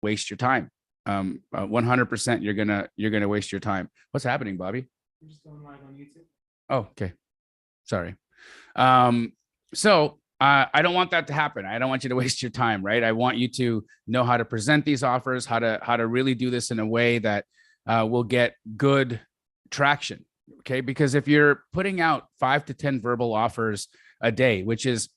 waste your time. 100% you're gonna waste your time. What's happening, Bobby? I'm just going live on YouTube. Oh, okay. Sorry. So I don't want that to happen. I don't want you to waste your time, right? I want you to know how to present these offers, how to really do this in a way that will get good traction. Okay, because if you're putting out 5 to 10 verbal offers a day, which is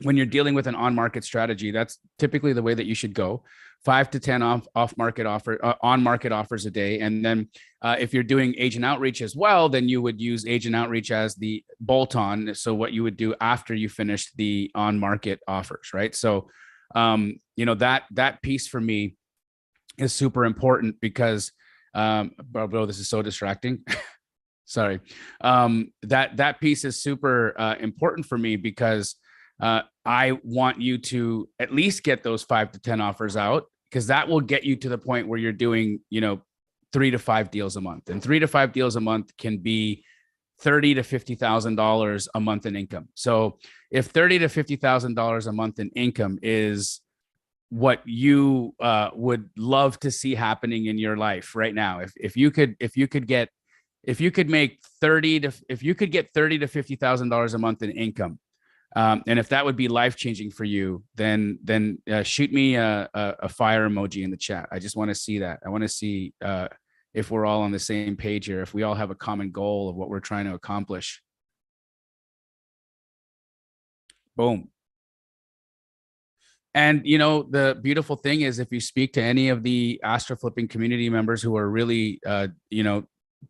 when you're dealing with an on-market strategy, that's typically the way that you should go. 5 to 10 off-market on-market offers a day. And then if you're doing agent outreach as well, then you would use agent outreach as the bolt-on. So what you would do after you finish the on-market offers, right? So, that piece for me is super important because, bro, this is so distracting. Sorry. That piece is super important for me because I want you to at least get those 5 to 10 offers out, because that will get you to the point where you're doing, 3 to 5 deals a month, and 3 to 5 deals a month can be $30,000 to $50,000 a month in income. So if $30,000 to $50,000 a month in income is what you would love to see happening in your life right now, if you could get $30,000 to $50,000 a month in income, and if that would be life-changing for you, then shoot me a fire emoji in the chat. I just want to see that. I want to see if we're all on the same page here, if we all have a common goal of what we're trying to accomplish. Boom. And, the beautiful thing is, if you speak to any of the Astro Flipping community members who are really,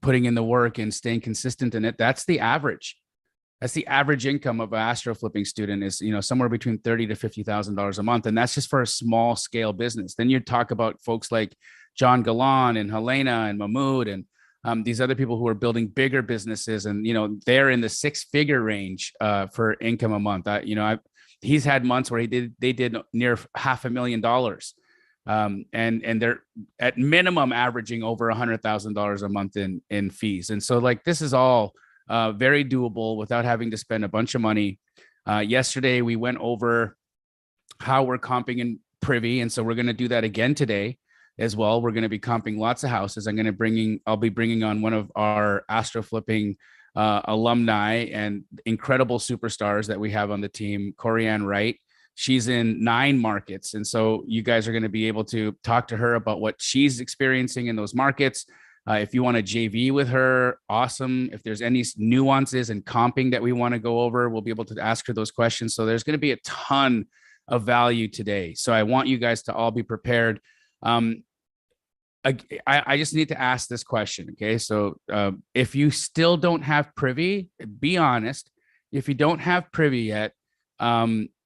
putting in the work and staying consistent in it, that's the average. That's the average income of an Astro Flipping student is, somewhere between $30,000 to $50,000 a month. And that's just for a small scale business. Then you talk about folks like John Galan and Helena and Mahmoud and these other people who are building bigger businesses. And, they're in the 6-figure range for income a month. He's had months where they did near $500,000. And they're at minimum averaging over $100,000 a month in fees. And so this is all very doable without having to spend a bunch of money. Yesterday, we went over how we're comping in Privy. And so we're going to do that again today as well. We're going to be comping lots of houses. I'll be bringing on one of our Astro Flipping alumni and incredible superstars that we have on the team, Corianne Wright. She's in 9 markets. And so you guys are going to be able to talk to her about what she's experiencing in those markets. If you want to JV with her, awesome. If there's any nuances and comping that we want to go over, we'll be able to ask her those questions. So there's going to be a ton of value today. So I want you guys to all be prepared. I just need to ask this question. Okay. So if you still don't have Privy, be honest. If you don't have Privy yet,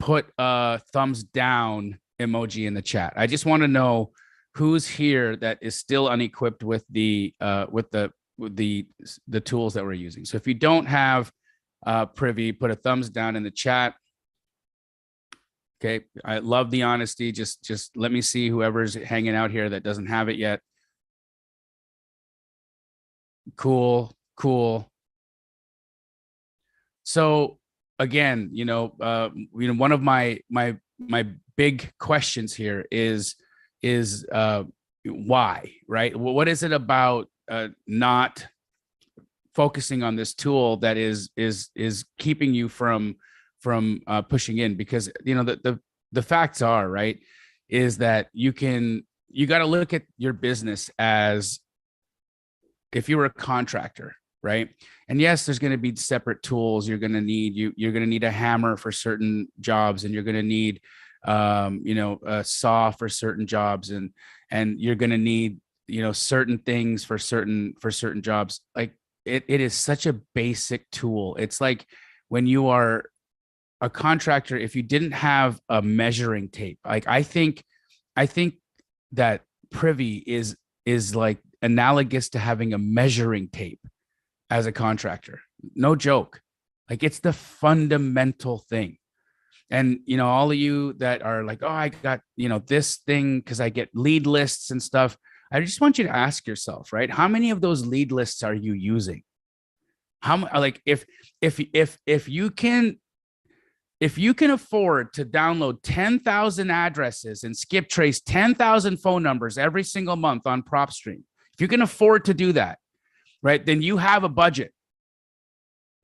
put a thumbs down emoji in the chat. I just want to know who's here that is still unequipped with the tools that we're using. So if you don't have Privy, put a thumbs down in the chat. Okay, I love the honesty. Just let me see whoever's hanging out here that doesn't have it yet. Cool. So again, one of my big questions here is why, right? What is it about not focusing on this tool that is keeping you from pushing in? Because the facts are, right, is that you got to look at your business as if you were a contractor, right? And yes, there's going to be separate tools you're going to need. You're going to need a hammer for certain jobs, and you're going to need a saw for certain jobs, and you're going to need certain things for certain jobs. Like it is such a basic tool. It's like when you are a contractor, if you didn't have a measuring tape, like I think that Privy is like analogous to having a measuring tape as a contractor. No joke. Like it's the fundamental thing. And, all of you that are like, oh, I got, this thing because I get lead lists and stuff. I just want you to ask yourself, right? How many of those lead lists are you using? How, like, if you can If you can afford to download 10,000 addresses and skip trace 10,000 phone numbers every single month on PropStream, if you can afford to do that, right, then you have a budget.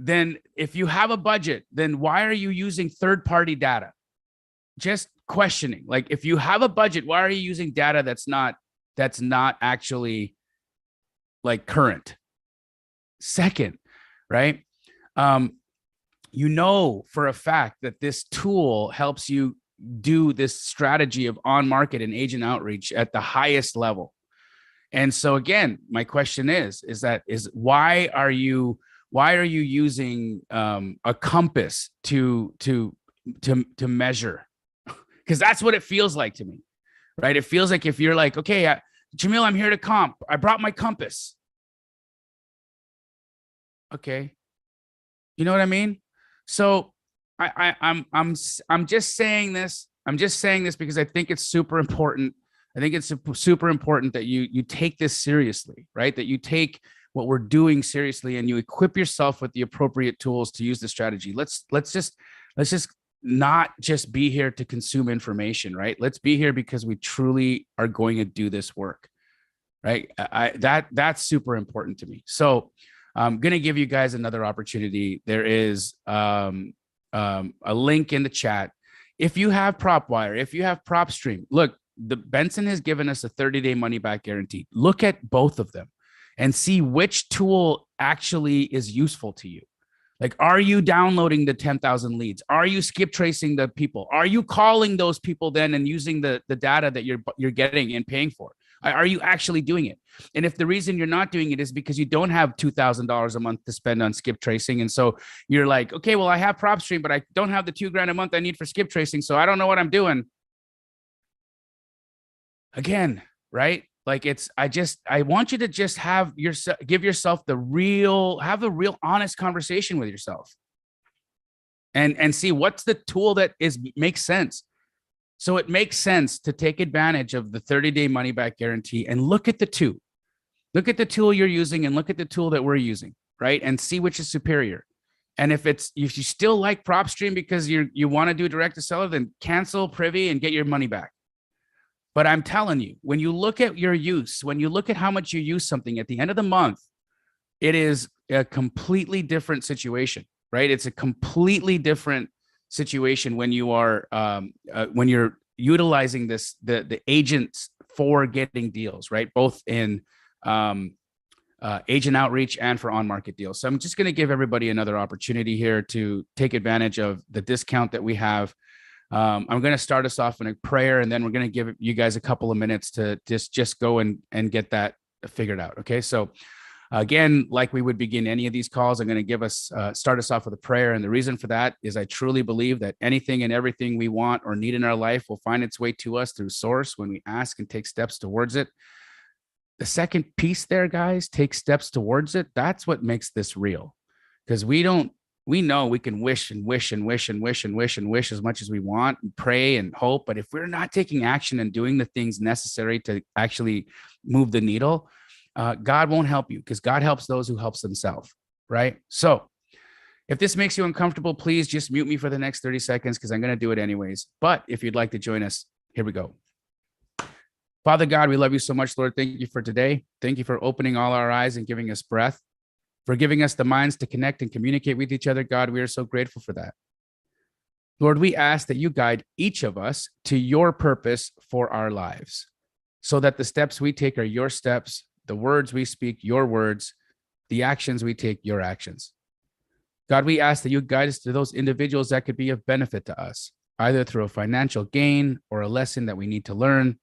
Then if you have a budget, then why are you using third-party data? Just questioning. Like, if you have a budget, why are you using data that's not actually like current? Second, right? You know for a fact that this tool helps you do this strategy of on-market and agent outreach at the highest level. And so again, my question is why are you using a compass to measure? Because that's what it feels like to me, right? It feels like if you're like, okay, Jamil, I'm here to comp. I brought my compass. Okay, you know what I mean? So I'm just saying this. I'm just saying this because I think it's super important. I think it's super important that you take this seriously, right? That you take what we're doing seriously and you equip yourself with the appropriate tools to use the strategy. Let's just not just be here to consume information, right? Let's be here because we truly are going to do this work, right? That's super important to me. So I'm going to give you guys another opportunity. There is a link in the chat. If you have PropWire, if you have PropStream, look, Benson has given us a 30-day money-back guarantee. Look at both of them and see which tool actually is useful to you. Like, are you downloading the 10,000 leads? Are you skip tracing the people? Are you calling those people then and using the data that you're getting and paying for? Are you actually doing it? And if the reason you're not doing it is because you don't have $2,000 a month to spend on skip tracing, and so you're like, okay, well, I have PropStream, but I don't have the $2,000 a month I need for skip tracing, so I don't know what I'm doing. Again, right? Like, I want you to just give yourself have a real honest conversation with yourself and see what's the tool that makes sense. So it makes sense to take advantage of the 30-day money back guarantee and look at the two. Look at the tool you're using and look at the tool that we're using, right? And see which is superior. And if you still like PropStream because you want to do direct to seller, then cancel Privy and get your money back. But I'm telling you, when you look at your use, when you look at how much you use something at the end of the month, it is a completely different situation, right? It's a completely different situation when you are when you're utilizing the agents for getting deals, right? Both in agent outreach and for on-market deals. So I'm just going to give everybody another opportunity here to take advantage of the discount that we have. I'm going to start us off in a prayer, and then we're going to give you guys a couple of minutes to just go and get that figured out. Okay. So again, like we would begin any of these calls, I'm going to start us off with a prayer. And the reason for that is I truly believe that anything and everything we want or need in our life will find its way to us through source when we ask and take steps towards it. The second piece there, guys, take steps towards it. That's what makes this real, because we know we can wish and wish and wish and wish and wish and wish as much as we want and pray and hope. But if we're not taking action and doing the things necessary to actually move the needle, God won't help you, because God helps those who helps themselves, right? So if this makes you uncomfortable, please just mute me for the next 30 seconds because I'm going to do it anyways. But if you'd like to join us, here we go. Father God, we love you so much, Lord. Thank you for today. Thank you for opening all our eyes and giving us breath, for giving us the minds to connect and communicate with each other. God, we are so grateful for that. Lord, we ask that you guide each of us to your purpose for our lives, so that the steps we take are your steps, the words we speak, your words, the actions we take, your actions. God, we ask that you guide us to those individuals that could be of benefit to us, either through a financial gain or a lesson that we need to learn.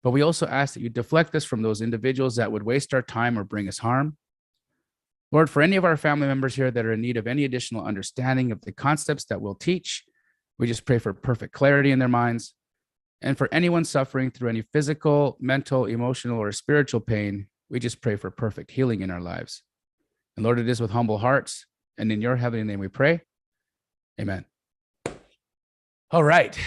But we also ask that you deflect us from those individuals that would waste our time or bring us harm. Lord, for any of our family members here that are in need of any additional understanding of the concepts that we'll teach, we just pray for perfect clarity in their minds. And for anyone suffering through any physical, mental, emotional, or spiritual pain, we just pray for perfect healing in our lives. And Lord, it is with humble hearts and in your heavenly name we pray. Amen. All right.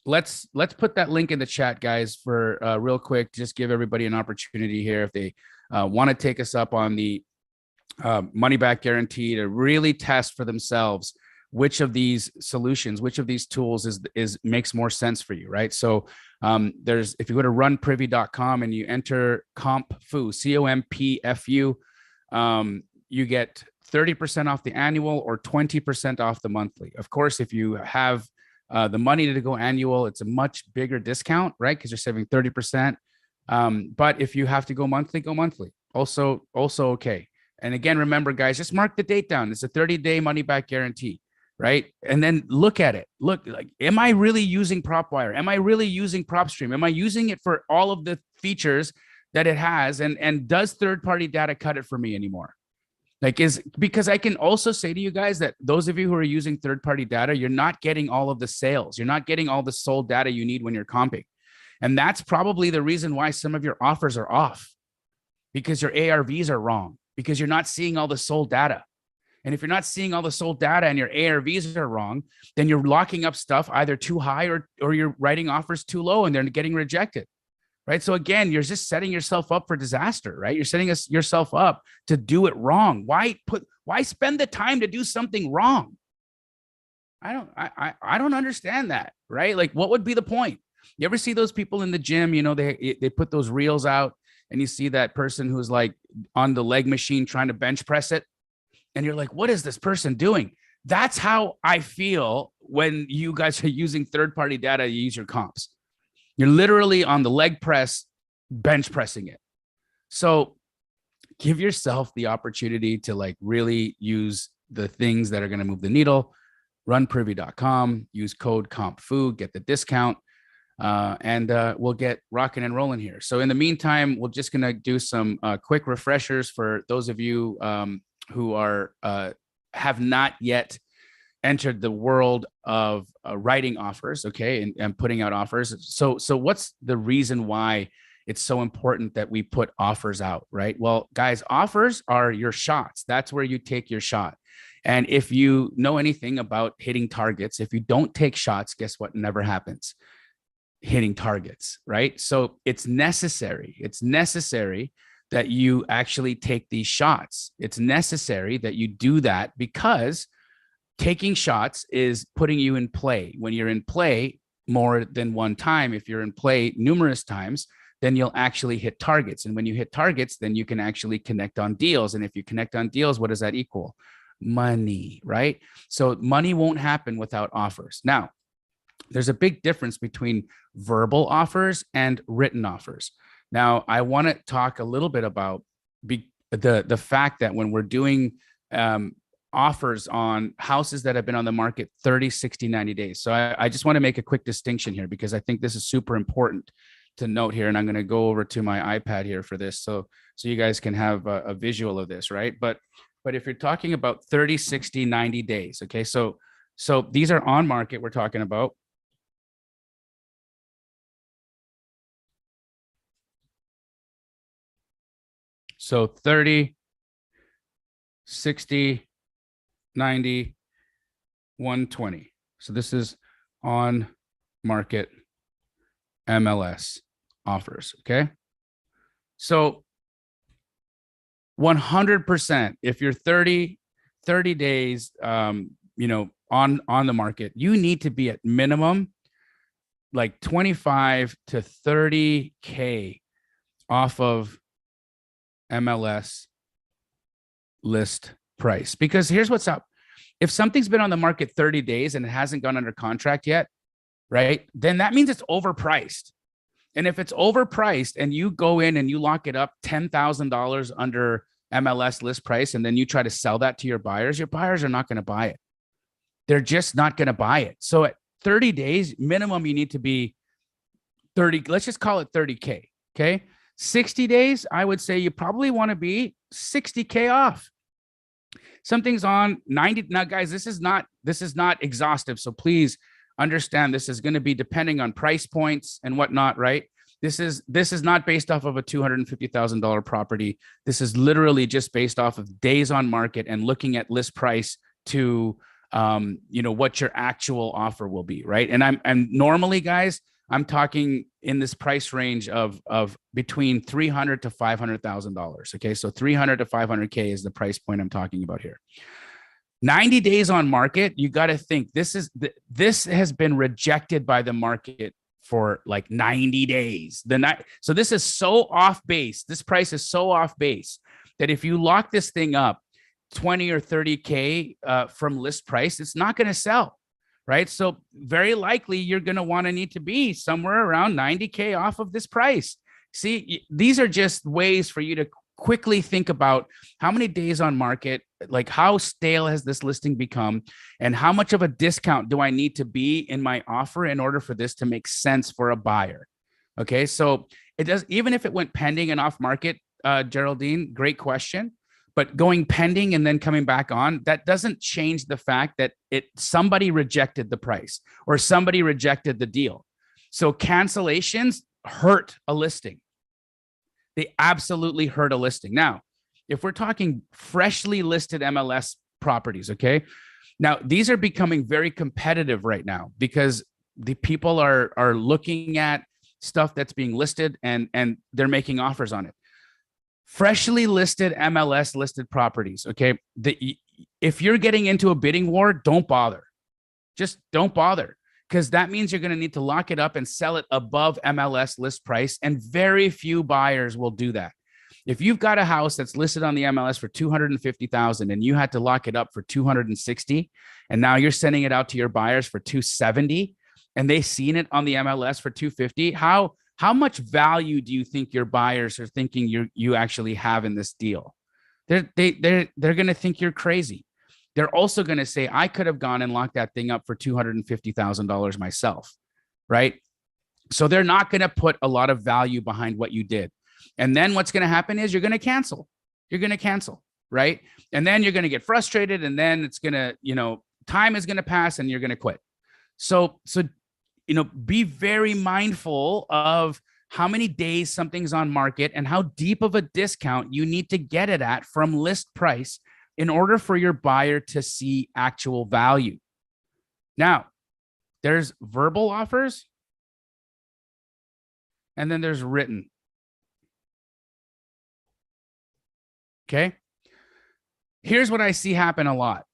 Let's put that link in the chat, guys, for real quick. Just give everybody an opportunity here if they want to take us up on the money back guarantee to really test for themselves which of these solutions, which of these tools is makes more sense for you, right? So there's, if you go to runprivy.com and you enter COMPFU, COMPFU, you get 30% off the annual or 20% off the monthly. Of course, if you have the money to go annual, it's a much bigger discount, right? Because you're saving 30%. But if you have to go monthly, go monthly. Also okay. And again, remember, guys, just mark the date down. It's a 30-day money back guarantee, right? And then look at it. Look, like, am I really using PropWire? Am I really using PropStream? Am I using it for all of the features that it has? And does third-party data cut it for me anymore? Like, because I can also say to you guys that those of you who are using third-party data, you're not getting all of the sales. You're not getting all the sold data you need when you're comping. And that's probably the reason why some of your offers are off, because your ARVs are wrong, because you're not seeing all the sold data. And if you're not seeing all the sold data and your ARVs are wrong, then you're locking up stuff either too high or you're writing offers too low and they're getting rejected, right? So again, you're just setting yourself up for disaster, right? You're setting yourself up to do it wrong. Why spend the time to do something wrong? I don't understand that, right? Like, what would be the point? You ever see those people in the gym, you know, they put those reels out and you see that person who's like on the leg machine trying to bench press it. And you're like, what is this person doing? That's how I feel when you guys are using third-party data to use your comps. You're literally on the leg press, bench pressing it. So give yourself the opportunity to like really use the things that are going to move the needle. Runprivy.com, use code COMPFU, get the discount. And we'll get rocking and rolling here. So in the meantime, we're just going to do some quick refreshers for those of you who are have not yet entered the world of writing offers, okay, and putting out offers. So what's the reason why it's so important that we put offers out, right? Well, guys, offers are your shots. That's where you take your shot. And if you know anything about hitting targets, if you don't take shots, guess what never happens? Hitting targets, right? So it's necessary. It's necessary that you actually take these shots. It's necessary that you do that, because taking shots is putting you in play. When you're in play more than one time, if you're in play numerous times, then you'll actually hit targets. And when you hit targets, then you can actually connect on deals. And if you connect on deals, what does that equal? Money, right? So money won't happen without offers. Now, there's a big difference between verbal offers and written offers. Now, I want to talk a little bit about the fact that when we're doing offers on houses that have been on the market 30, 60, 90 days. So I just want to make a quick distinction here, because I think this is super important to note here. And I'm going to go over to my iPad here for this, so you guys can have a visual of this, right? But if you're talking about 30, 60, 90 days, okay, so these are on market we're talking about. So 30, 60, 90, 120. So this is on market MLS offers, okay? So 100%, if you're 30 days, you know, on the market, you need to be at minimum like 25 to 30K off of MLS list price. Because here's what's up. If something's been on the market 30 days and it hasn't gone under contract yet, right, then that means it's overpriced. And if it's overpriced and you go in and you lock it up $10,000 under MLS list price, and then you try to sell that to your buyers are not going to buy it. They're just not going to buy it. So at 30 days minimum, you need to be 30. Let's just call it 30K. Okay. 60 days, I would say you probably want to be 60K off. Something's on 90. Now, guys, this is not exhaustive. So please understand, this is going to be depending on price points and whatnot, right? This is not based off of a $250,000 property. This is literally just based off of days on market and looking at list price to, you know, what your actual offer will be, right? And normally, guys, I'm talking in this price range of between $300,000 to $500,000. Okay, so $300,000 to $500K is the price point I'm talking about here. 90 days on market, you got to think this has been rejected by the market for like 90 days. So this is so off base. This price is so off base that if you lock this thing up 20 or 30K from list price, it's not going to sell, right? So very likely you're going to want to need to be somewhere around 90K off of this price. See, these are just ways for you to quickly think about how many days on market, like how stale has this listing become, and how much of a discount do I need to be in my offer in order for this to make sense for a buyer. Okay, so it does, even if it went pending and off market, Geraldine, great question. But going pending and then coming back on, that doesn't change the fact that somebody rejected the price or somebody rejected the deal. So cancellations hurt a listing. They absolutely hurt a listing. Now, if we're talking freshly listed MLS properties, okay, now these are becoming very competitive right now because the people are looking at stuff that's being listed and they're making offers on it. Freshly listed MLS listed properties, okay, if you're getting into a bidding war, don't bother. Just don't bother, because that means you're going to need to lock it up and sell it above MLS list price, and very few buyers will do that. If you've got a house that's listed on the MLS for $250,000 and you had to lock it up for $260,000, and now you're sending it out to your buyers for $270,000, and they've seen it on the MLS for $250,000, how much value do you think your buyers are thinking you actually have in this deal? They're going to think you're crazy. They're also going to say, I could have gone and locked that thing up for $250,000 myself, right? So they're not going to put a lot of value behind what you did. And then what's going to happen is you're going to cancel. You're going to cancel, right? And then you're going to get frustrated, and then it's going to, time is going to pass and you're going to quit. So, be very mindful of how many days something's on market and how deep of a discount you need to get it at from list price in order for your buyer to see actual value. Now, there's verbal offers, and then there's written. Okay. Here's what I see happen a lot.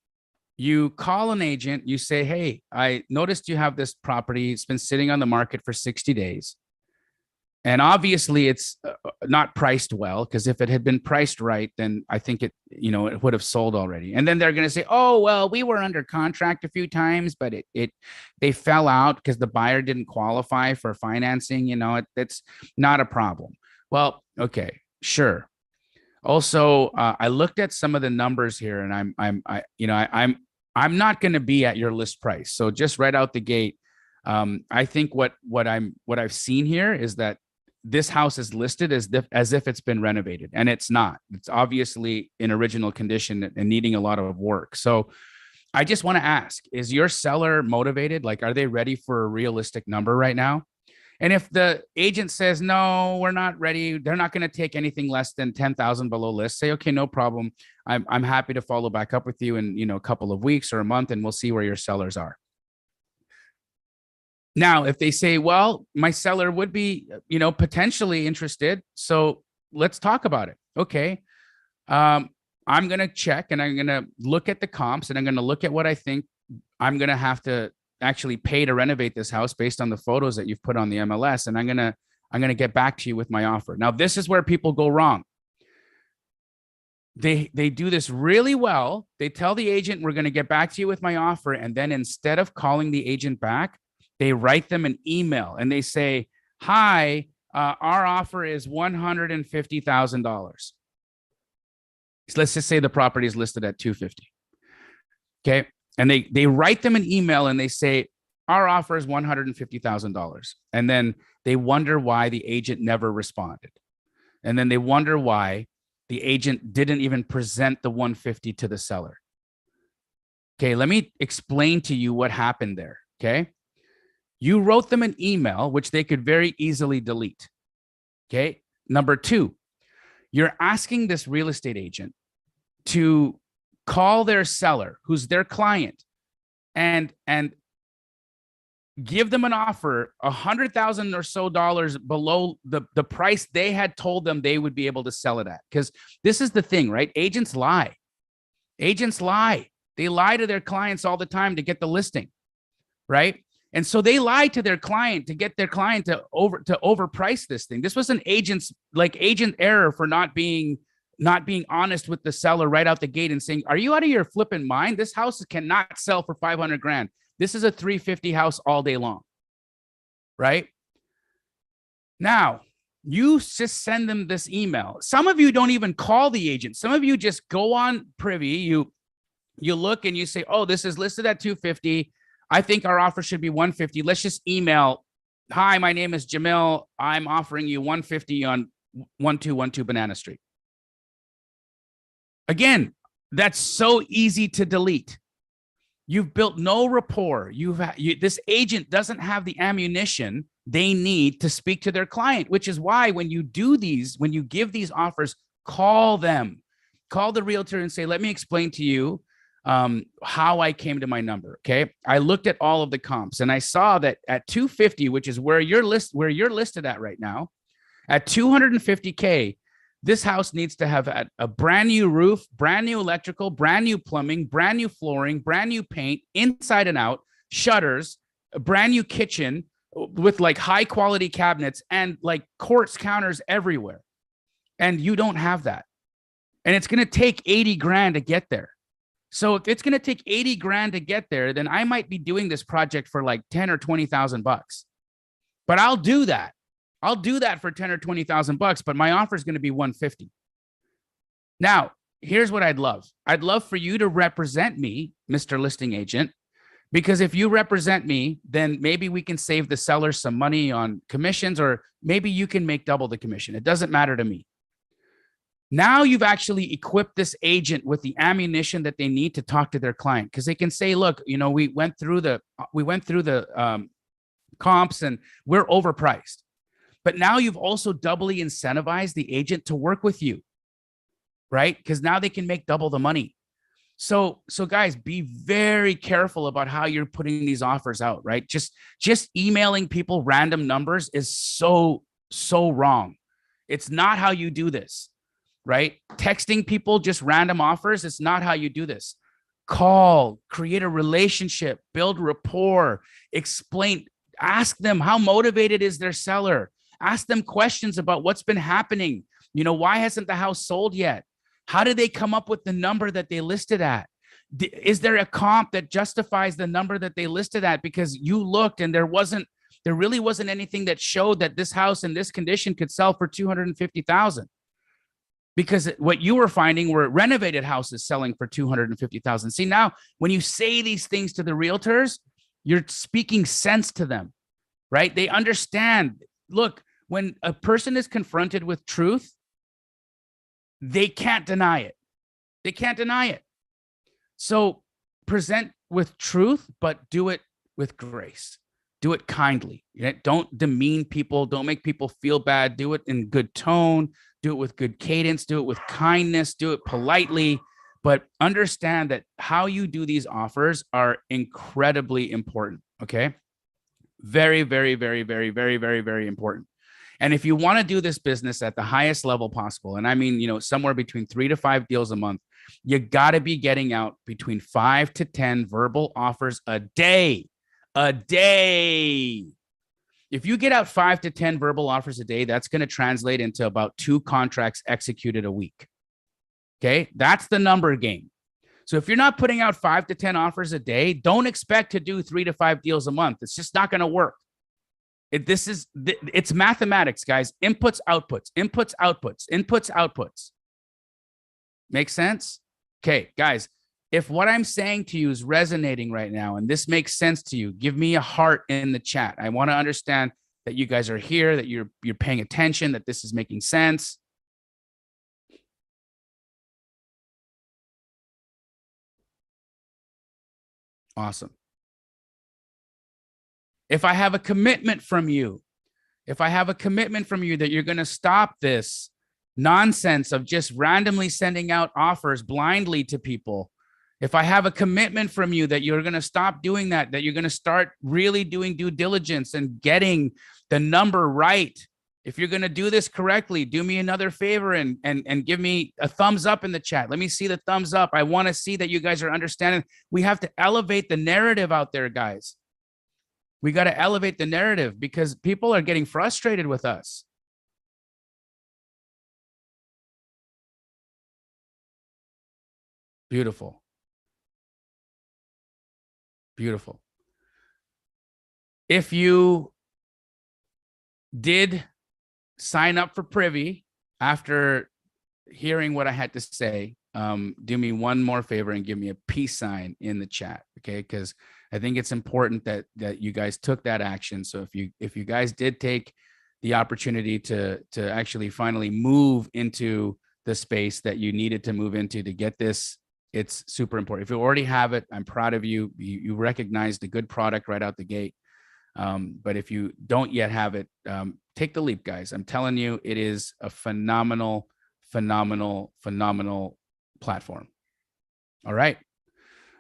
You call an agent, you say, hey, I noticed you have this property. It's been sitting on the market for 60 days. And obviously it's not priced well, because if it had been priced right, then I think it would have sold already. And then they're going to say, oh, well, we were under contract a few times, but they fell out because the buyer didn't qualify for financing. It's not a problem. Well, okay, sure. Also, I looked at some of the numbers here, and I'm not going to be at your list price. So just right out the gate, I think what I've seen here is that this house is listed as if it's been renovated, and it's not. It's obviously in original condition and needing a lot of work. So I just want to ask, is your seller motivated? Like, are they ready for a realistic number right now? And if the agent says, no, we're not ready, they're not going to take anything less than 10,000 below list, say, okay, no problem. I'm happy to follow back up with you in, a couple of weeks or a month, and we'll see where your sellers are. Now, if they say, well, my seller would be, potentially interested, so let's talk about it. Okay. I'm going to check, and I'm going to look at the comps, and I'm going to look at what I think I'm going to have to actually pay to renovate this house based on the photos that you've put on the MLS. And I'm going to get back to you with my offer. Now, this is where people go wrong. They do this really well. They tell the agent, we're going to get back to you with my offer. And then instead of calling the agent back, they write them an email and they say, hi, our offer is $150,000. So let's just say the property is listed at $250,000. Okay. And they write them an email and they say, our offer is $150,000. And then they wonder why the agent never responded. And then they wonder why the agent didn't even present the 150 to the seller. Okay, let me explain to you what happened there. Okay. You wrote them an email, which they could very easily delete. Okay. Number two, you're asking this real estate agent to call their seller, who's their client, and give them an offer $100,000 or so below the price they had told them they would be able to sell it at. Because this is the thing, right? Agents lie. Agents lie. They lie to their clients all the time to get the listing, right? And so they lie to their client to get their client to overprice this thing. This was an agent error for not being honest with the seller right out the gate and saying, are you out of your flipping mind? This house cannot sell for 500 grand. This is a 350 house all day long, right? Now, you just send them this email. Some of you don't even call the agent. Some of you just go on Privy. You look and you say, oh, this is listed at 250. I think our offer should be 150. Let's just email. Hi, my name is Jamil. I'm offering you 150 on 1212 Banana Street. Again, that's so easy to delete. You've built no rapport. This agent doesn't have the ammunition they need to speak to their client, which is why when you do these, when you give these offers, call them, call the realtor and say, let me explain to you how I came to my number. Okay. I looked at all of the comps and I saw that at 250, which is where you're listed at right now, at 250K, this house needs to have a brand new roof, brand new electrical, brand new plumbing, brand new flooring, brand new paint, inside and out, shutters, a brand new kitchen with like high quality cabinets and like quartz counters everywhere. And you don't have that. And it's going to take 80 grand to get there. So if it's going to take 80 grand to get there, then I might be doing this project for like 10 or 20,000 bucks. But I'll do that. I'll do that for 10 or 20,000 bucks, but my offer is going to be 150. Now, here's what I'd love. I'd love for you to represent me, Mr. Listing Agent, because if you represent me, then maybe we can save the seller some money on commissions, or maybe you can make double the commission. It doesn't matter to me. Now you've actually equipped this agent with the ammunition that they need to talk to their client, because they can say, look, you know, we went through the comps and we're overpriced. But now you've also doubly incentivized the agent to work with you, right? Because now they can make double the money. So guys, be very careful about how you're putting these offers out, right? Just emailing people random numbers is so wrong. It's not how you do this, right? Texting people just random offers, it's not how you do this. Call, create a relationship, build rapport, explain, ask them how motivated is their seller. Ask them questions about what's been happening. You know, why hasn't the house sold yet? How did they come up with the number that they listed at? Is there a comp that justifies the number that they listed at? Because you looked and there really wasn't anything that showed that this house in this condition could sell for 250,000. Because what you were finding were renovated houses selling for 250,000. See, now when you say these things to the realtors, you're speaking sense to them, right? They understand. Look, when a person is confronted with truth, they can't deny it. They can't deny it. So present with truth, but do it with grace. Do it kindly. Don't demean people. Don't make people feel bad. Do it in good tone. Do it with good cadence. Do it with kindness. Do it politely. But understand that how you do these offers are incredibly important. Okay. Very, very, very, very, very, very, very important. And if you want to do this business at the highest level possible, and I mean, you know, somewhere between 3 to 5 deals a month, you got to be getting out between 5 to 10 verbal offers a day. A day. If you get out 5 to 10 verbal offers a day, that's going to translate into about 2 contracts executed a week. Okay. That's the number game. So if you're not putting out 5 to 10 offers a day, don't expect to do 3 to 5 deals a month. It's just not going to work. It's mathematics, guys. Inputs, outputs, inputs, outputs, inputs, outputs. Make sense? Okay, guys, if what I'm saying to you is resonating right now and this makes sense to you, give me a heart in the chat. I want to understand that you guys are here, that you're paying attention, that this is making sense. Awesome. If I have a commitment from you, that you're going to stop this nonsense of just randomly sending out offers blindly to people, if I have a commitment from you that you're going to stop doing that you're going to start really doing due diligence and getting the number right, If you're going to do this correctly, do me another favor and give me a thumbs up in the chat. Let me see the thumbs up. I want to see that you guys are understanding. We have to elevate the narrative out there, guys. We got to elevate the narrative because people are getting frustrated with us. Beautiful. Beautiful. If you did sign up for Privy after hearing what I had to say, do me one more favor and give me a peace sign in the chat, okay? Because I think it's important that you guys took that action. So if you guys did take the opportunity to actually finally move into the space that you needed to move into to get this, it's super important. If you already have it, I'm proud of you. You recognize the good product right out the gate. But if you don't yet have it, take the leap, guys. I'm telling you, it is a phenomenal platform. All right.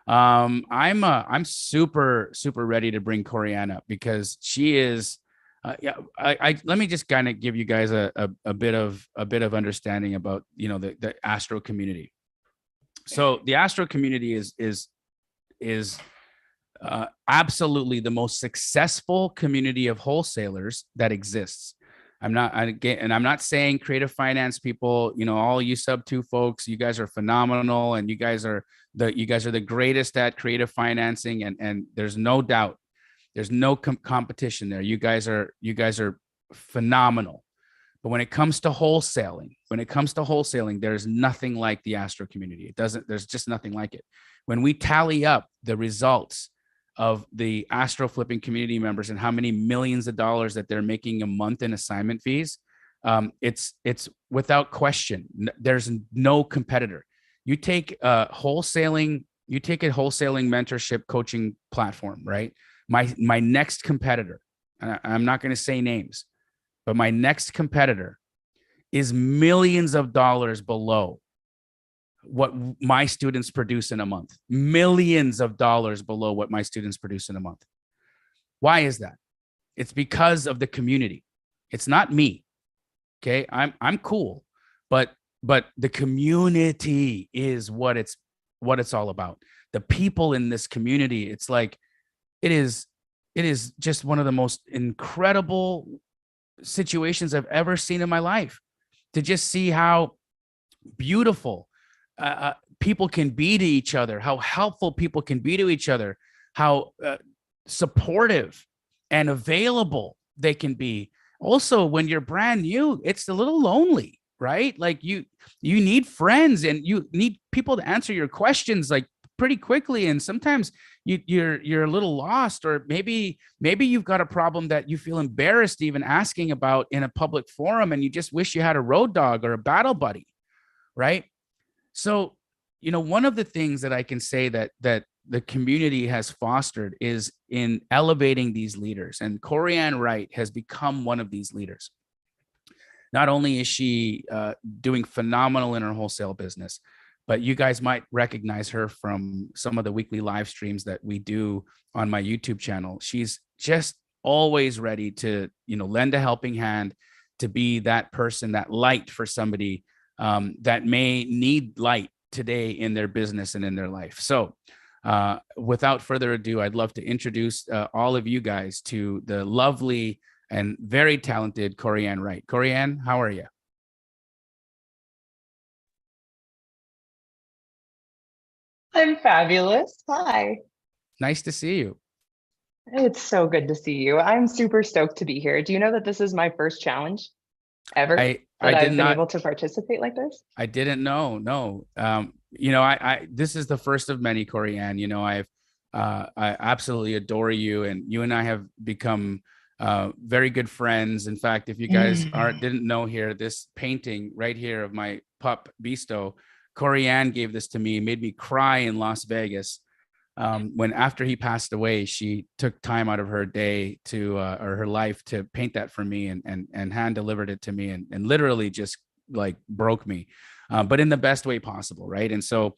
I'm super ready to bring Corianne up because she is. Let me just kind of give you guys a bit of understanding about the Astro community. So the Astro community is absolutely the most successful community of wholesalers that exists. I'm not saying creative finance people, all you sub 2 folks, you guys are phenomenal and you guys are the greatest at creative financing, and there's no doubt, there's no competition there. You guys are phenomenal. But when it comes to wholesaling, there's nothing like the Astro community. There's just nothing like it. When we tally up the results of the Astro flipping community members and how many millions of dollars that they're making a month in assignment fees, it's without question, there's no competitor. You take a wholesaling mentorship coaching platform, right? My next competitor, I'm not going to say names, but my next competitor is millions of dollars below what my students produce in a month. Millions of dollars below what my students produce in a month. Why is that? It's because of the community. It's not me. Okay. I'm cool, but the community is what it's all about. The people in this community, it's like, it is just one of the most incredible situations I've ever seen in my life, to just see how beautiful people can be to each other, how helpful people can be to each other, how supportive and available they can be. Also, when you're brand new, it's a little lonely, right? Like you need friends and you need people to answer your questions like pretty quickly. And sometimes you're a little lost, or maybe you've got a problem that you feel embarrassed even asking about in a public forum, and you just wish you had a road dog or a battle buddy, right? So, one of the things that I can say that the community has fostered is in elevating these leaders, and Corianne Wright has become one of these leaders. Not only is she doing phenomenal in her wholesale business, but you guys might recognize her from some of the weekly live streams that we do on my YouTube channel. She's just always ready to, lend a helping hand, to be that person, that light for somebody that may need light today in their business and in their life. So without further ado, I'd love to introduce all of you guys to the lovely and very talented Corianne Wright. Corianne, how are you? I'm fabulous. Hi. Nice to see you. It's so good to see you. I'm super stoked to be here. Do you know that this is my first challenge ever I that did I've been not able to participate like this? I didn't know. No. I this is the first of many, Corianne. I absolutely adore you, and you and I have become very good friends. In fact, if you guys didn't know here, this painting right here of my pup Bisto, Corianne gave this to me, made me cry in Las Vegas. When after he passed away, she took time out of her day to or her life to paint that for me, and hand delivered it to me, and literally just like broke me, but in the best way possible, right? And so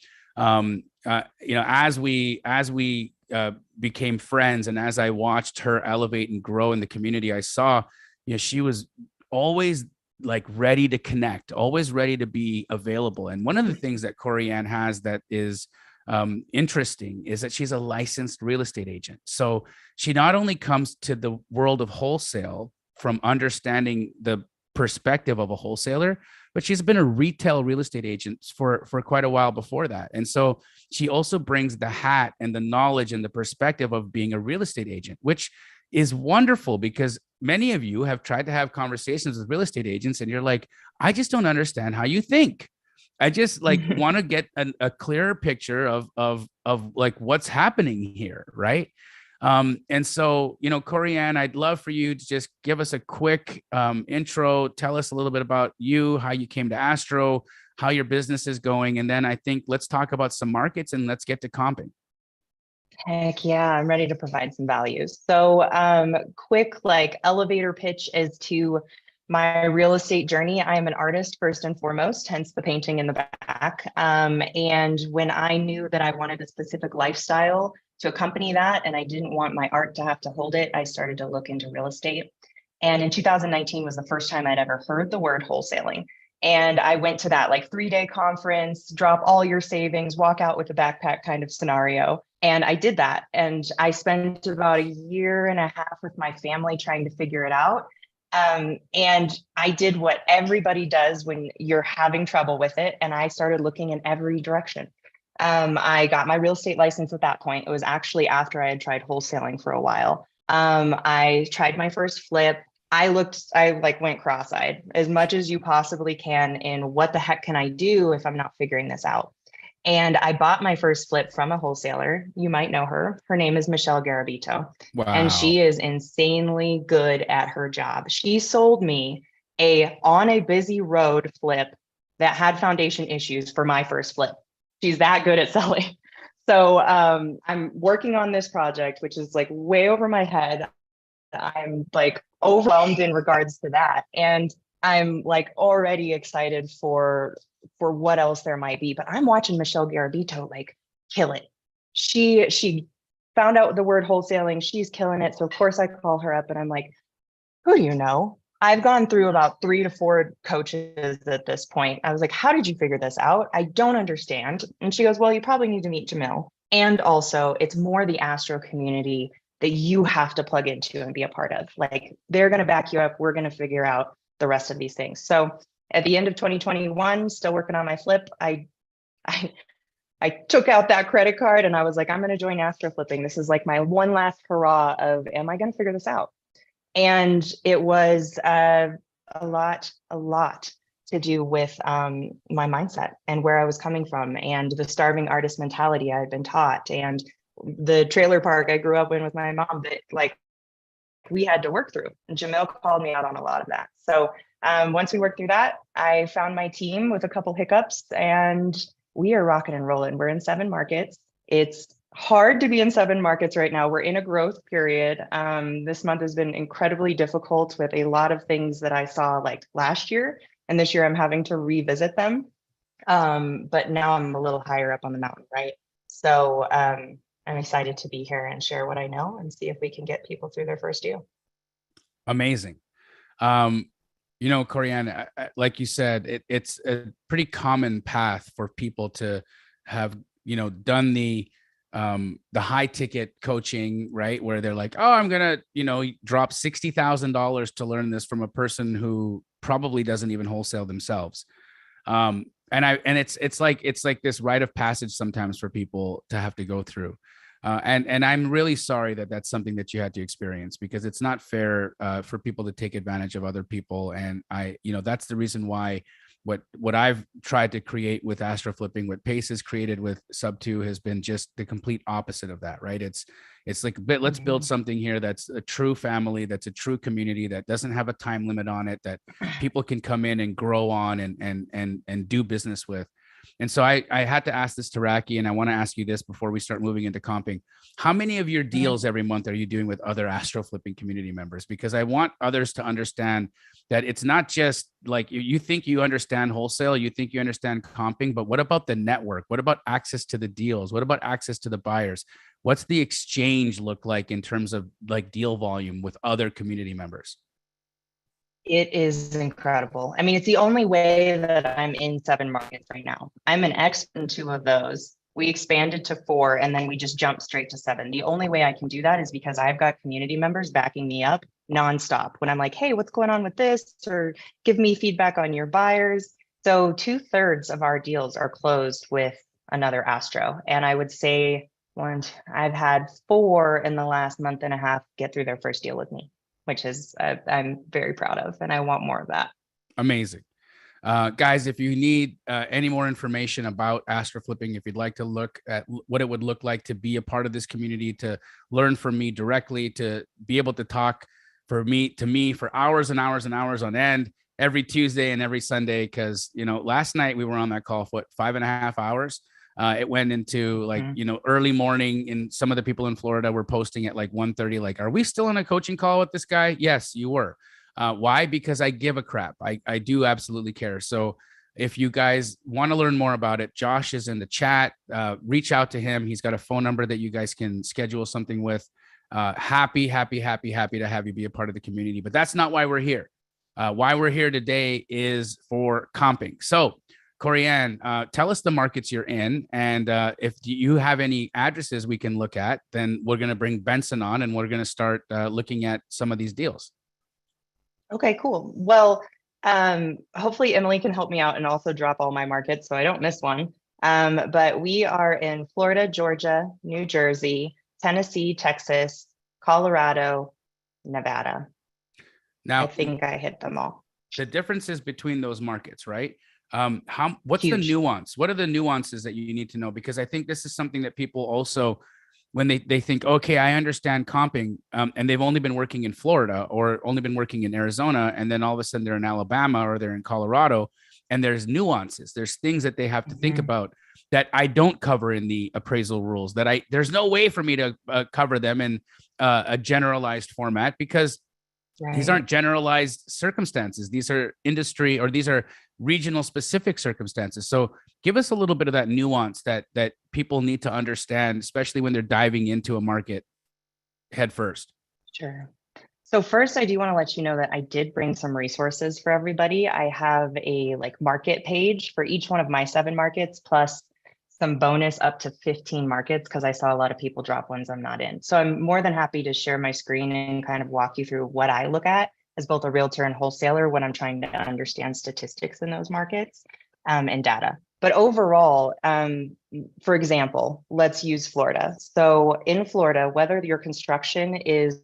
as we became friends, and as I watched her elevate and grow in the community, I saw she was always like ready to connect, always ready to be available. And one of the things that Corianne has that is interesting is that she's a licensed real estate agent. So she not only comes to the world of wholesale from understanding the perspective of a wholesaler, but she's been a retail real estate agent for quite a while before that. And so she also brings the hat and the knowledge and the perspective of being a real estate agent, which is wonderful because many of you have tried to have conversations with real estate agents and you're like, I just don't understand how you think. I just like want to get a clearer picture of like what's happening here, right? And so, you know, Corianne, I'd love for you to just give us a quick intro. Tell us a little bit about you, how you came to Astro, how your business is going, and then I think let's talk about some markets and let's get to comping. Heck yeah, I'm ready to provide some values. So quick like elevator pitch as to my real estate journey. I am an artist first and foremost, hence the painting in the back. And when I knew that I wanted a specific lifestyle to accompany that, and I didn't want my art to have to hold it, I started to look into real estate. And in 2019 was the first time I'd ever heard the word wholesaling. And I went to that like 3-day conference, drop all your savings, walk out with a backpack kind of scenario. And I did that. And I spent about a year and a half with my family trying to figure it out. And I did what everybody does when you're having trouble with it. And I started looking in every direction. I got my real estate license at that point. It was actually after I had tried wholesaling for a while. I tried my first flip. I like went cross-eyed as much as you possibly can in what the heck can I do if I'm not figuring this out. And I bought my first flip from a wholesaler. You might know her. Her name is Michelle Garabito. Wow. And she is insanely good at her job. She sold me on a busy road flip that had foundation issues for my first flip. She's that good at selling. So I'm working on this project, which is like way over my head. I'm like overwhelmed in regards to that. And I'm like already excited for what else there might be, but I'm watching Michelle Garabito like kill it. She found out the word wholesaling. She's killing it. So of course I call her up and I'm like, who do you know? I've gone through about 3 to 4 coaches at this point. I was like, how did you figure this out? I don't understand. And she goes, well, you probably need to meet Jamil. And also it's more the Astro community that you have to plug into and be a part of. Like they're going to back you up. We're going to figure out the rest of these things. So at the end of 2021, still working on my flip, I took out that credit card and I was like, I'm going to join Astro Flipping. This is like my one last hurrah of, am I going to figure this out? And it was a lot to do with my mindset and where I was coming from and the starving artist mentality I had been taught and the trailer park I grew up in with my mom that like we had to work through. And Jamil called me out on a lot of that. So once we worked through that, I found my team with a couple hiccups and we are rocking and rolling. We're in 7 markets. It's hard to be in 7 markets right now. We're in a growth period. This month has been incredibly difficult with a lot of things that I saw like last year. And this year I'm having to revisit them. But now I'm a little higher up on the mountain, right? So I'm excited to be here and share what I know and see if we can get people through their first deal. Amazing. You know, Corianne, like you said, it's a pretty common path for people to have, you know, done the high ticket coaching, right? Where they're like, oh, I'm going to, you know, drop $60,000 to learn this from a person who probably doesn't even wholesale themselves. And it's like this rite of passage sometimes for people to have to go through. And I'm really sorry that that's something that you had to experience because it's not fair for people to take advantage of other people. And that's the reason why what I've tried to create with Astro Flipping, what Pace has created with Sub 2 has been just the complete opposite of that, right? It's like, let's build something here that's a true family, that's a true community, that doesn't have a time limit on it, that people can come in and grow on and do business with. And so I had to ask this to Raki, and I want to ask you this before we start moving into comping. How many of your deals every month are you doing with other Astro Flipping community members? Because I want others to understand that it's not just like you think you understand wholesale, you think you understand comping, but what about the network? What about access to the deals? What about access to the buyers? What's the exchange look like in terms of like deal volume with other community members? It is incredible. I mean, it's the only way that I'm in 7 markets right now. I'm an expert in 2 of those. We expanded to 4 and then we just jumped straight to 7. The only way I can do that is because I've got community members backing me up nonstop when I'm like, hey, what's going on with this? Or give me feedback on your buyers. So 2/3 of our deals are closed with another Astro. And I would say I've had 4 in the last month and a half get through their first deal with me, which is I'm very proud of, and I want more of that. Amazing. Guys, if you need any more information about Astro Flipping, if you'd like to look at what it would look like to be a part of this community, to learn from me directly, to be able to talk to me for hours and hours and hours on end every Tuesday and every Sunday, because last night we were on that call for 5.5 hours. It went into like early morning, and some of the people in Florida were posting at like 1:30, like, are we still in a coaching call with this guy? Yes, you were. Why? Because I give a crap. I do absolutely care. So if you guys want to learn more about it, Josh is in the chat. Reach out to him. He's got a phone number that you guys can schedule something with. Happy to have you be a part of the community. But that's not why we're here. Why we're here today is for comping. So Corianne, tell us the markets you're in. And if you have any addresses we can look at, then we're going to bring Benson on and we're going to start looking at some of these deals. Okay, cool. Well, hopefully Emily can help me out and also drop all my markets so I don't miss one. But we are in Florida, Georgia, New Jersey, Tennessee, Texas, Colorado, Nevada. Now, I think I hit them all. The differences between those markets, right? What's Huge. the nuance? What are the nuances that you need to know? Because I think this is something that people also, when they think, okay, I understand comping, and they've only been working in Florida or only been working in Arizona, and then all of a sudden they're in Alabama or they're in Colorado, and there's nuances. There's things that they have to think about that I don't cover in the appraisal rules, that there's no way for me to cover them in a generalized format, because these aren't generalized circumstances. These are industry, or these are regional specific circumstances. So give us a little bit of that nuance that people need to understand, especially when they're diving into a market head first. Sure. So first, I do want to let you know that I did bring some resources for everybody. I have a market page for each one of my 7 markets, plus some bonus up to 15 markets, because I saw a lot of people drop ones I'm not in. So I'm more than happy to share my screen and kind of walk you through what I look at as both a realtor and wholesaler when I'm trying to understand statistics in those markets and data. But overall, for example, let's use Florida. So in Florida, whether your construction is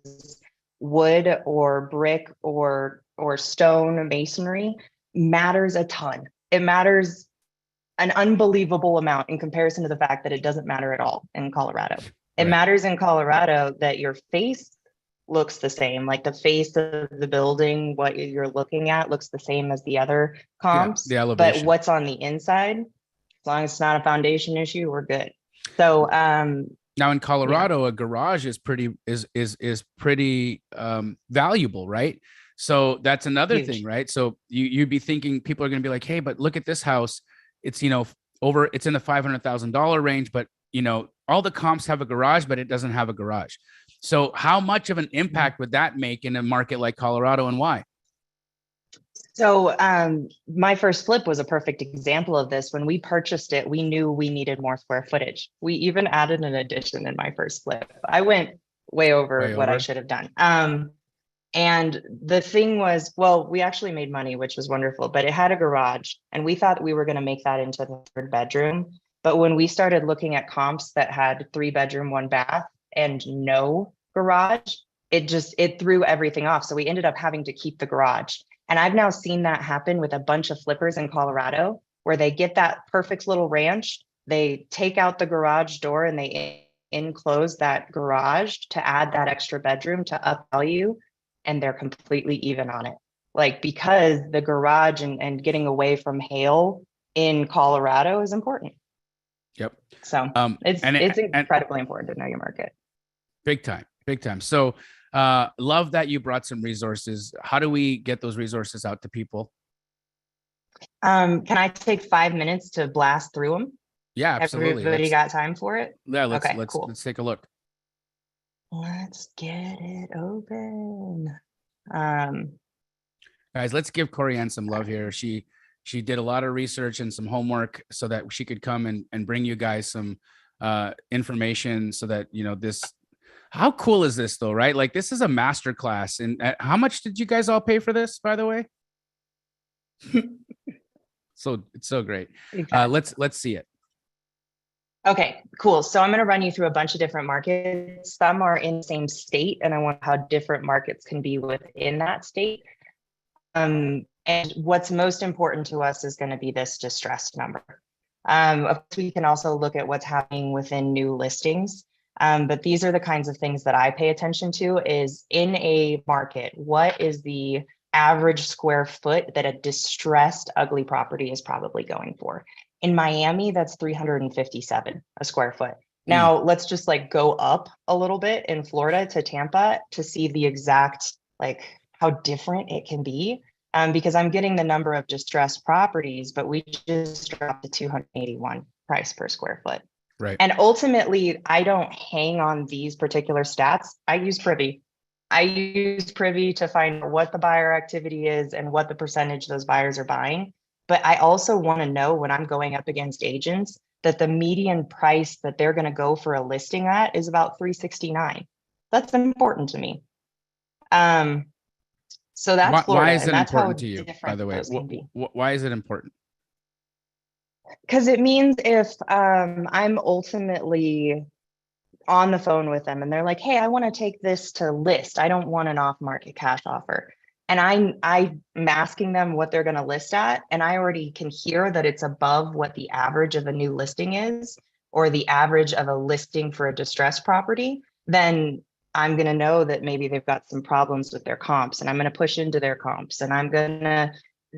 wood or brick or stone masonry matters a ton. It matters an unbelievable amount in comparison to the fact that it doesn't matter at all in Colorado. It matters in Colorado that your face looks the same, like the face of the building, what you're looking at looks the same as the other comps, the elevation. But what's on the inside, as long as it's not a foundation issue, we're good. So now in Colorado, a garage is pretty valuable, right? So that's another thing, right? So you'd be thinking people are going to be like, hey, but look at this house. It's, it's in the $500,000 range, but all the comps have a garage, but it doesn't have a garage. So how much of an impact would that make in a market like Colorado, and why? So my first flip was a perfect example of this. When we purchased it, we knew we needed more square footage. We even added an addition in my first flip. I went way over what I should have done. And the thing was, well, we actually made money, which was wonderful, but it had a garage and we thought we were going to make that into the 3rd bedroom. But when we started looking at comps that had 3 bedroom, 1 bath and no garage, it threw everything off. So we ended up having to keep the garage. And I've now seen that happen with a bunch of flippers in Colorado, where they get that perfect little ranch, they take out the garage door and they enclose that garage to add that extra bedroom to up value. And they're completely even on it. Because the garage and getting away from hail in Colorado is important. Yep. So it's incredibly important to know your market. Big time. So love that you brought some resources. How do we get those resources out to people? Can I take 5 minutes to blast through them? Yeah, absolutely. Everybody got time for it? Yeah, let's take a look. Let's get it open. Guys, let's give Corianne some love here. She did a lot of research and some homework so that she could come and bring you guys some information so that, you know, this, how cool is this though, right? Like this is a master class. And how much did you guys all pay for this, by the way? So it's so great. Exactly. Let's see it. Okay, cool. So I'm going to run you through a bunch of different markets. Some are in the same state, and I want how different markets can be within that state. And what's most important to us is going to be this distressed number. Of course, we can also look at what's happening within new listings. But these are the kinds of things that I pay attention to is in a market, what is the average square foot that a distressed ugly property is probably going for? In Miami, that's 357 a square foot. Now let's just like go up a little bit in Florida to Tampa to see the exact, like how different it can be. Because I'm getting the number of distressed properties, but we just dropped to 281 price per square foot. Right. And ultimately, I don't hang on these particular stats. I use Privy. I use Privy to find what the buyer activity is and what the percentage those buyers are buying. But I also want to know when I'm going up against agents that the median price that they're going to go for a listing at is about 369. That's important to me. So that's Florida. Why is it and that's important how to you, different by the way? those can be. Why is it important? Because it means if I'm ultimately on the phone with them and they're like, hey, I want to take this to list. I don't want an off-market cash offer. And I'm asking them what they're going to list at. And I already can hear that it's above what the average of a new listing is, or the average of a listing for a distressed property. Then I'm going to know that maybe they've got some problems with their comps, and I'm going to push into their comps, and I'm going to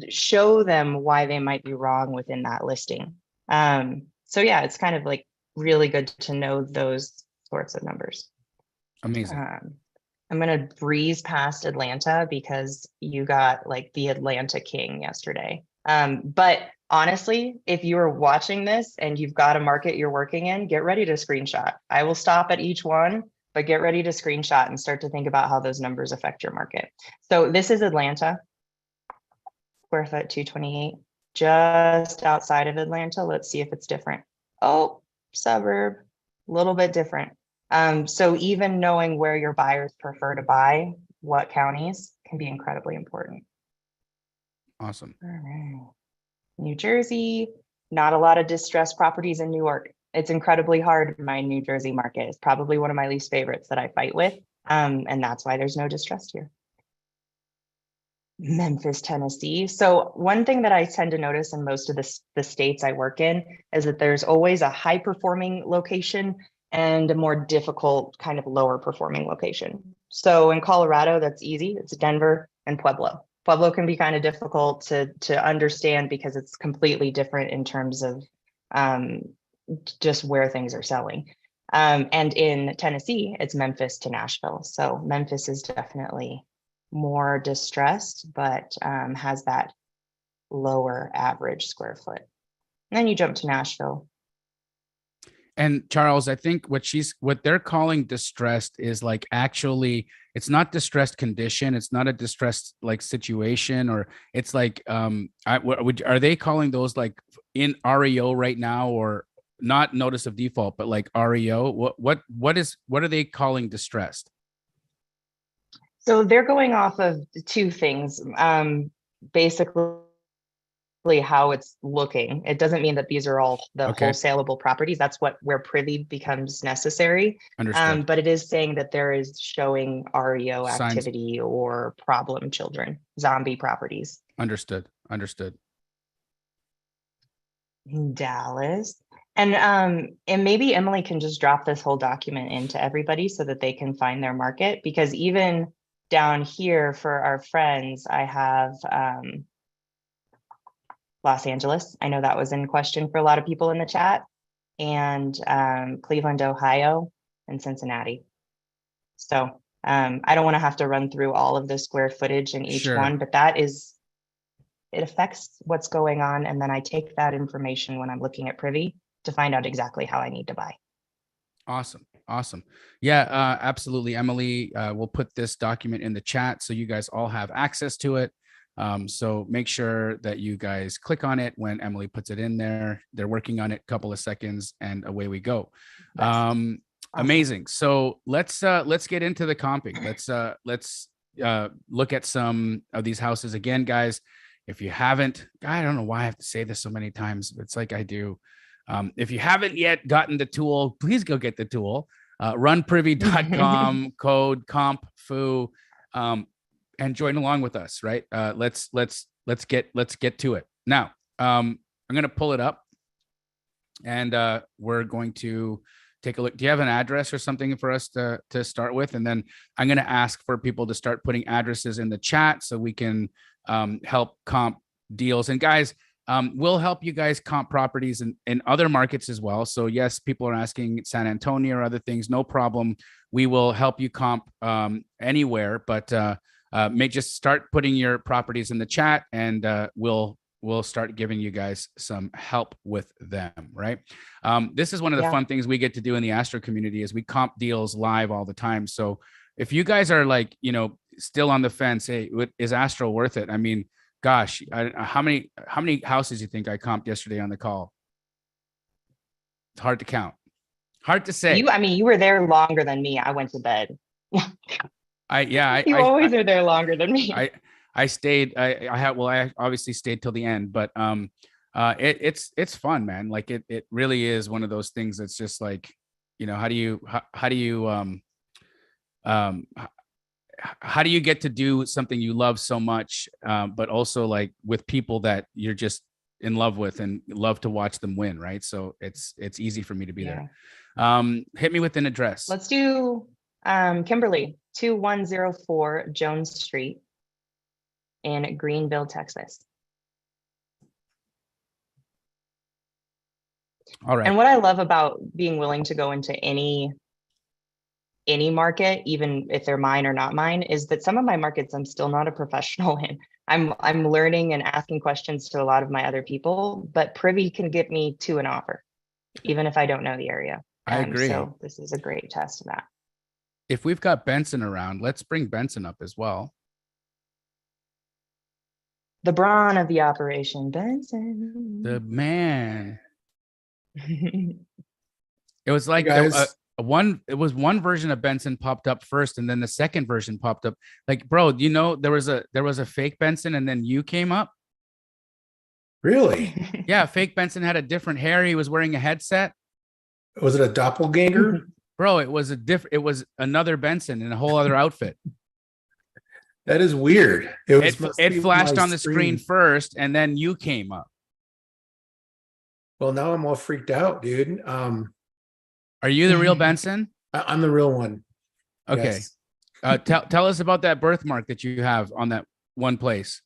show them why they might be wrong within that listing. So yeah, it's kind of like really good to know those sorts of numbers. Amazing. I'm going to breeze past Atlanta because you got like the Atlanta king yesterday. But honestly, if you are watching this and you've got a market you're working in, get ready to screenshot. I will stop at each one, but get ready to screenshot and start to think about how those numbers affect your market. So this is Atlanta, square foot 228, just outside of Atlanta. Let's see if it's different. Oh, suburb, a little bit different. So even knowing where your buyers prefer to buy, what counties, can be incredibly important. Awesome. All right. New Jersey, not a lot of distressed properties in New York. It's incredibly hard. My New Jersey market is probably one of my least favorites that I fight with. And that's why there's no distress here. Memphis, Tennessee. So one thing that I tend to notice in most of the states I work in is that there's always a high performing location and a more difficult kind of lower performing location. So in Colorado, that's easy. It's Denver and Pueblo. Pueblo can be kind of difficult to understand because it's completely different in terms of just where things are selling. And in Tennessee, it's Memphis to Nashville. So Memphis is definitely more distressed, but has that lower average square foot. And then you jump to Nashville. And Charles, I think what they're calling distressed is like actually it's not distressed condition. It's not a distressed like situation, or it's like are they calling those like in REO right now, or not notice of default, but like REO? What are they calling distressed? So they're going off of two things. Basically how it's looking. It doesn't mean that these are all the wholesalable properties. That's where Privy becomes necessary. Understood. But it is saying that there is showing REO Signs. Activity or problem children, zombie properties. Understood. Dallas. And maybe Emily can just drop this whole document into everybody so that they can find their market, because even down here for our friends, I have Los Angeles. I know that was in question for a lot of people in the chat, and Cleveland, Ohio, and Cincinnati. So I don't want to have to run through all of the square footage in each one, but it affects what's going on. And then I take that information when I'm looking at Privy to find out exactly how I need to buy. Awesome. Yeah, absolutely. Emily, we'll put this document in the chat so you guys all have access to it. So make sure that you guys click on it when Emily puts it in there. They're working on it, a couple of seconds, and away we go. Awesome. Amazing. So let's get into the comping. Let's look at some of these houses again, guys. If you haven't, I don't know why I have to say this so many times, but it's like I do. If you haven't yet gotten the tool, please go get the tool. Runprivy.com code COMPFU, and join along with us. Right? Let's get to it now. I'm going to pull it up, and we're going to take a look. Do you have an address or something for us to start with? And then I'm going to ask for people to start putting addresses in the chat so we can help comp deals. And guys, we'll help you guys comp properties in other markets as well. So yes, people are asking San Antonio or other things, no problem. We will help you comp anywhere, but may just start putting your properties in the chat, and we'll start giving you guys some help with them, right? This is one of the fun things we get to do in the Astro community is we comp deals live all the time. So if you guys are like, still on the fence, hey, is Astro worth it? I mean, gosh, how many houses do you think I comped yesterday on the call? It's hard to count. Hard to say. You were there longer than me. I went to bed. You always are there longer than me. I stayed. I obviously stayed till the end, but it's fun, man. Like it really is one of those things that's just like, how do you get to do something you love so much, but also like with people that you're just in love with and love to watch them win, right? So it's easy for me to be there. Hit me with an address. Let's do Kimberly, 2104 Jones Street in Greenville, Texas. All right. And what I love about being willing to go into any market, even if they're mine or not mine, is that some of my markets I'm still not a professional in. I'm learning and asking questions to a lot of my other people, but Privy can get me to an offer, even if I don't know the area. I agree. So this is a great test of that. If we've got Benson around, let's bring Benson up as well. The brawn of the operation, Benson. The man. It was like it was one version of Benson popped up first, and then the second version popped up. Like, bro, there was a fake Benson, and then you came up. Really? Yeah, fake Benson had a different hair. He was wearing a headset. Was it a doppelganger? Bro, it was another Benson in a whole other outfit. That is weird. It flashed on the screen first, and then you came up. Well, now I'm all freaked out, dude. Are you the real Benson? I'm the real one. Okay. Yes. Tell us about that birthmark that you have on that one place.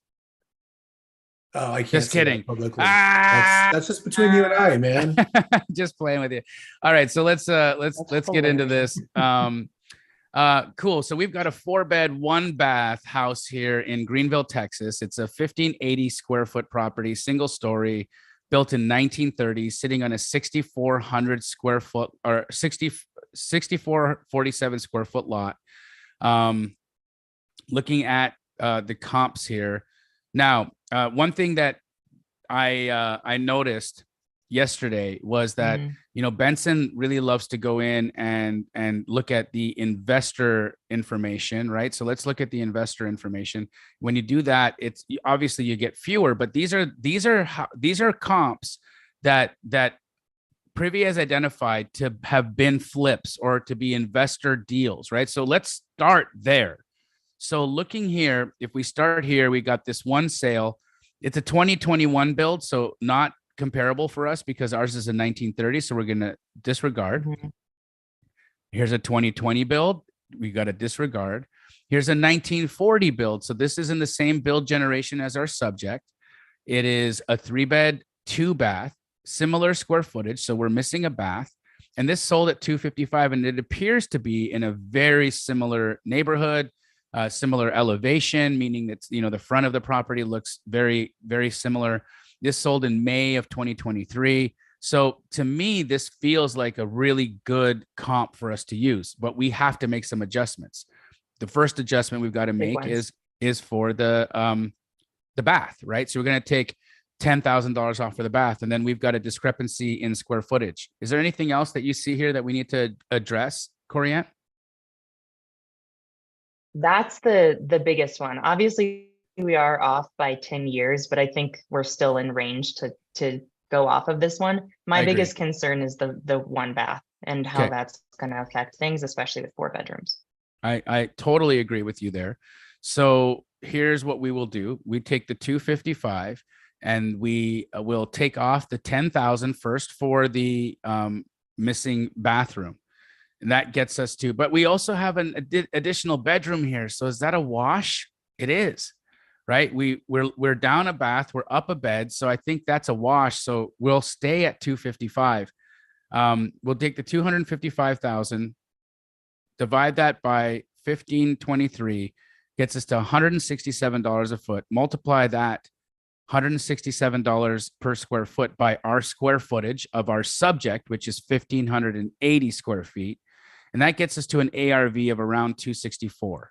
Oh, I can't. Just kidding. Publicly. That's just between you and I, man. Just playing with you. All right, so let's get into this. Cool. So we've got a 4-bed, 1-bath house here in Greenville, Texas. It's a 1580 square foot property, single story, built in 1930, sitting on a 6,400 square foot or 6,447 square foot lot. Looking at the comps here. Now, one thing that I noticed yesterday was that Benson really loves to go in and look at the investor information, right? So let's look at the investor information. When you do that, it's obviously you get fewer, but these are comps that Privy has identified to have been flips or to be investor deals, right? So let's start there. So looking here, if we start here, we got this one sale. It's a 2021 build, so not comparable for us because ours is a 1930, so we're going to disregard. Here's a 2020 build. We got to disregard. Here's a 1940 build. So this is in the same build generation as our subject. It is a 3-bed, 2-bath, similar square footage. So we're missing a bath. And this sold at $255, and it appears to be in a very similar neighborhood, similar elevation, meaning that the front of the property looks very, very similar. This sold in May of 2023. So to me, this feels like a really good comp for us to use, but we have to make some adjustments. The first adjustment we've got to make is for the the bath, right? So we're going to take $10,000 off for the bath, and then we've got a discrepancy in square footage. Is there anything else that you see here that we need to address, Corianne? That's the biggest one. Obviously, we are off by 10 years, but I think we're still in range to go off of this one. My biggest concern is the one bath and how that's going to affect things, especially with 4 bedrooms. I totally agree with you there. So here's what we will do. We take the 255 and we will take off the 10,000 first for the missing bathroom. And that gets us to, but we also have an additional bedroom here. So is that a wash? It is, right? We're down a bath, we're up a bed. So I think that's a wash. So we'll stay at 255. We'll take the 255,000, divide that by 1523, gets us to $167 a foot. Multiply that $167 per square foot by our square footage of our subject, which is 1,580 square feet. And that gets us to an ARV of around 264.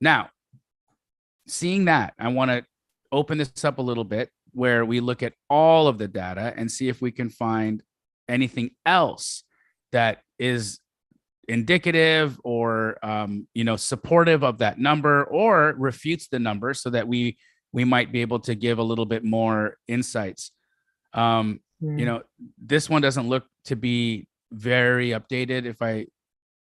Now, seeing that, I want to open this up a little bit where we look at all of the data and see if we can find anything else that is indicative or supportive of that number or refutes the number, so that we might be able to give a little bit more insights. This one doesn't look to be very updated. If I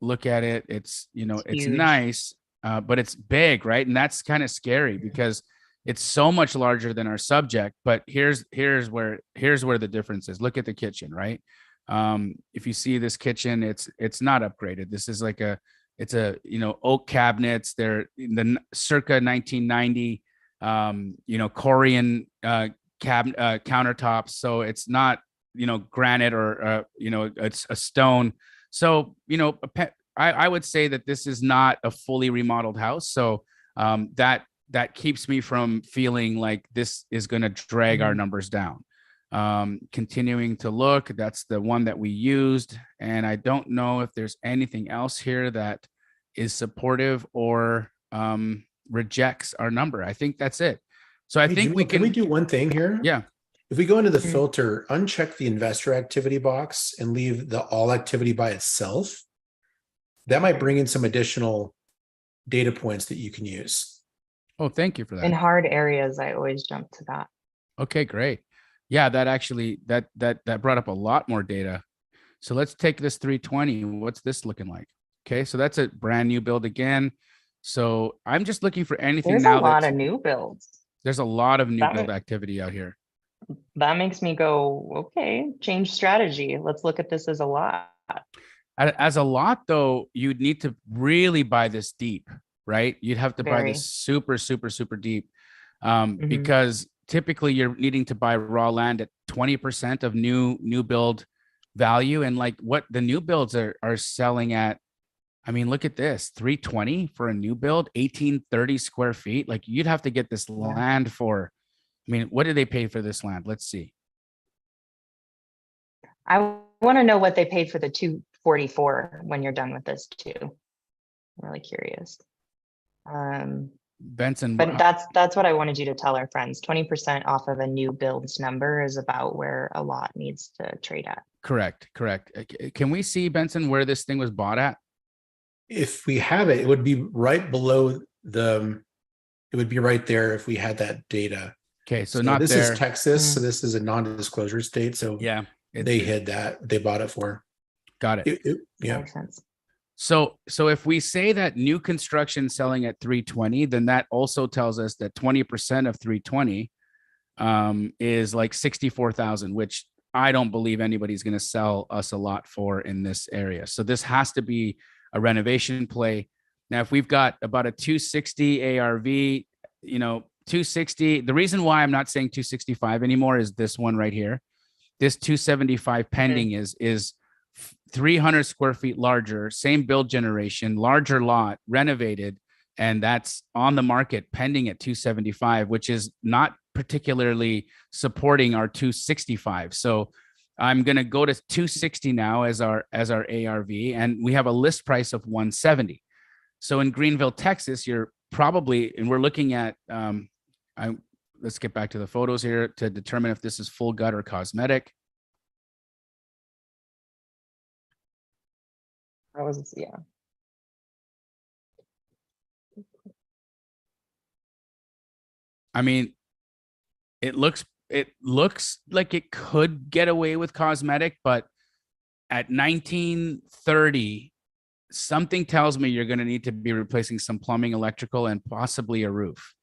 look at it, it's nice, but it's big, right? And that's kind of scary because it's so much larger than our subject. But here's where the difference is. Look at the kitchen, right? If you see this kitchen, it's not upgraded. This is like it's oak cabinets. They're in the circa 1990 Corianne countertops. So it's not granite or it's a stone. So I would say that this is not a fully remodeled house. So that keeps me from feeling like this is going to drag our numbers down. Continuing to look, that's the one that we used, and I don't know if there's anything else here that is supportive or rejects our number. I think that's it. So I think Jamil, can we do one thing here? Yeah. If we go into the filter, uncheck the investor activity box and leave the all activity by itself, that might bring in some additional data points that you can use. Oh, thank you for that. In hard areas, I always jump to that. Okay, great. Yeah, that actually that brought up a lot more data. So let's take this 320. What's this looking like? Okay, so that's a brand new build again. So I'm just looking for anything. There's now. A lot of new builds. There's a lot of new build activity out here. That makes me go, okay, change strategy. Let's look at this as a lot. As a lot, though, you'd need to really buy this deep, right? You'd have to buy this super, super, super deep, because typically you're needing to buy raw land at 20% of new build value. And like what the new builds are selling at, I mean, look at this, 320 for a new build, 1830 square feet. Like you'd have to get this land for, I mean, what do they pay for this land? Let's see. I want to know what they paid for the 244 when you're done with this too. I'm really curious. Benson, but that's what I wanted you to tell our friends. 20% off of a new builds number is about where a lot needs to trade at. Correct. Can we see, Benson, where this thing was bought at? If we have it, it would be right below it would be right there if we had that data. Okay, so not this there. is Texas, so this is a non-disclosure state. So yeah, they hid that. They bought it for. Got it. Yeah. Makes sense. So if we say that new construction selling at 320, then that also tells us that 20% of 320 is like 64,000, which I don't believe anybody's going to sell us a lot for in this area. So this has to be a renovation play. Now, if we've got about a 260 ARV, 260, the reason why I'm not saying 265 anymore is this one right here. This 275 pending is 300 square feet larger, same build generation, larger lot, renovated, and that's on the market pending at 275, which is not particularly supporting our 265. So I'm going to go to 260 now as our ARV, and we have a list price of 170. So in Greenville, Texas, you're probably, and we're looking at, let's get back to the photos here to determine if this is full gut or cosmetic. Yeah. I mean, it looks like it could get away with cosmetic, but at 1930, something tells me you're going to need to be replacing some plumbing, electrical, and possibly a roof.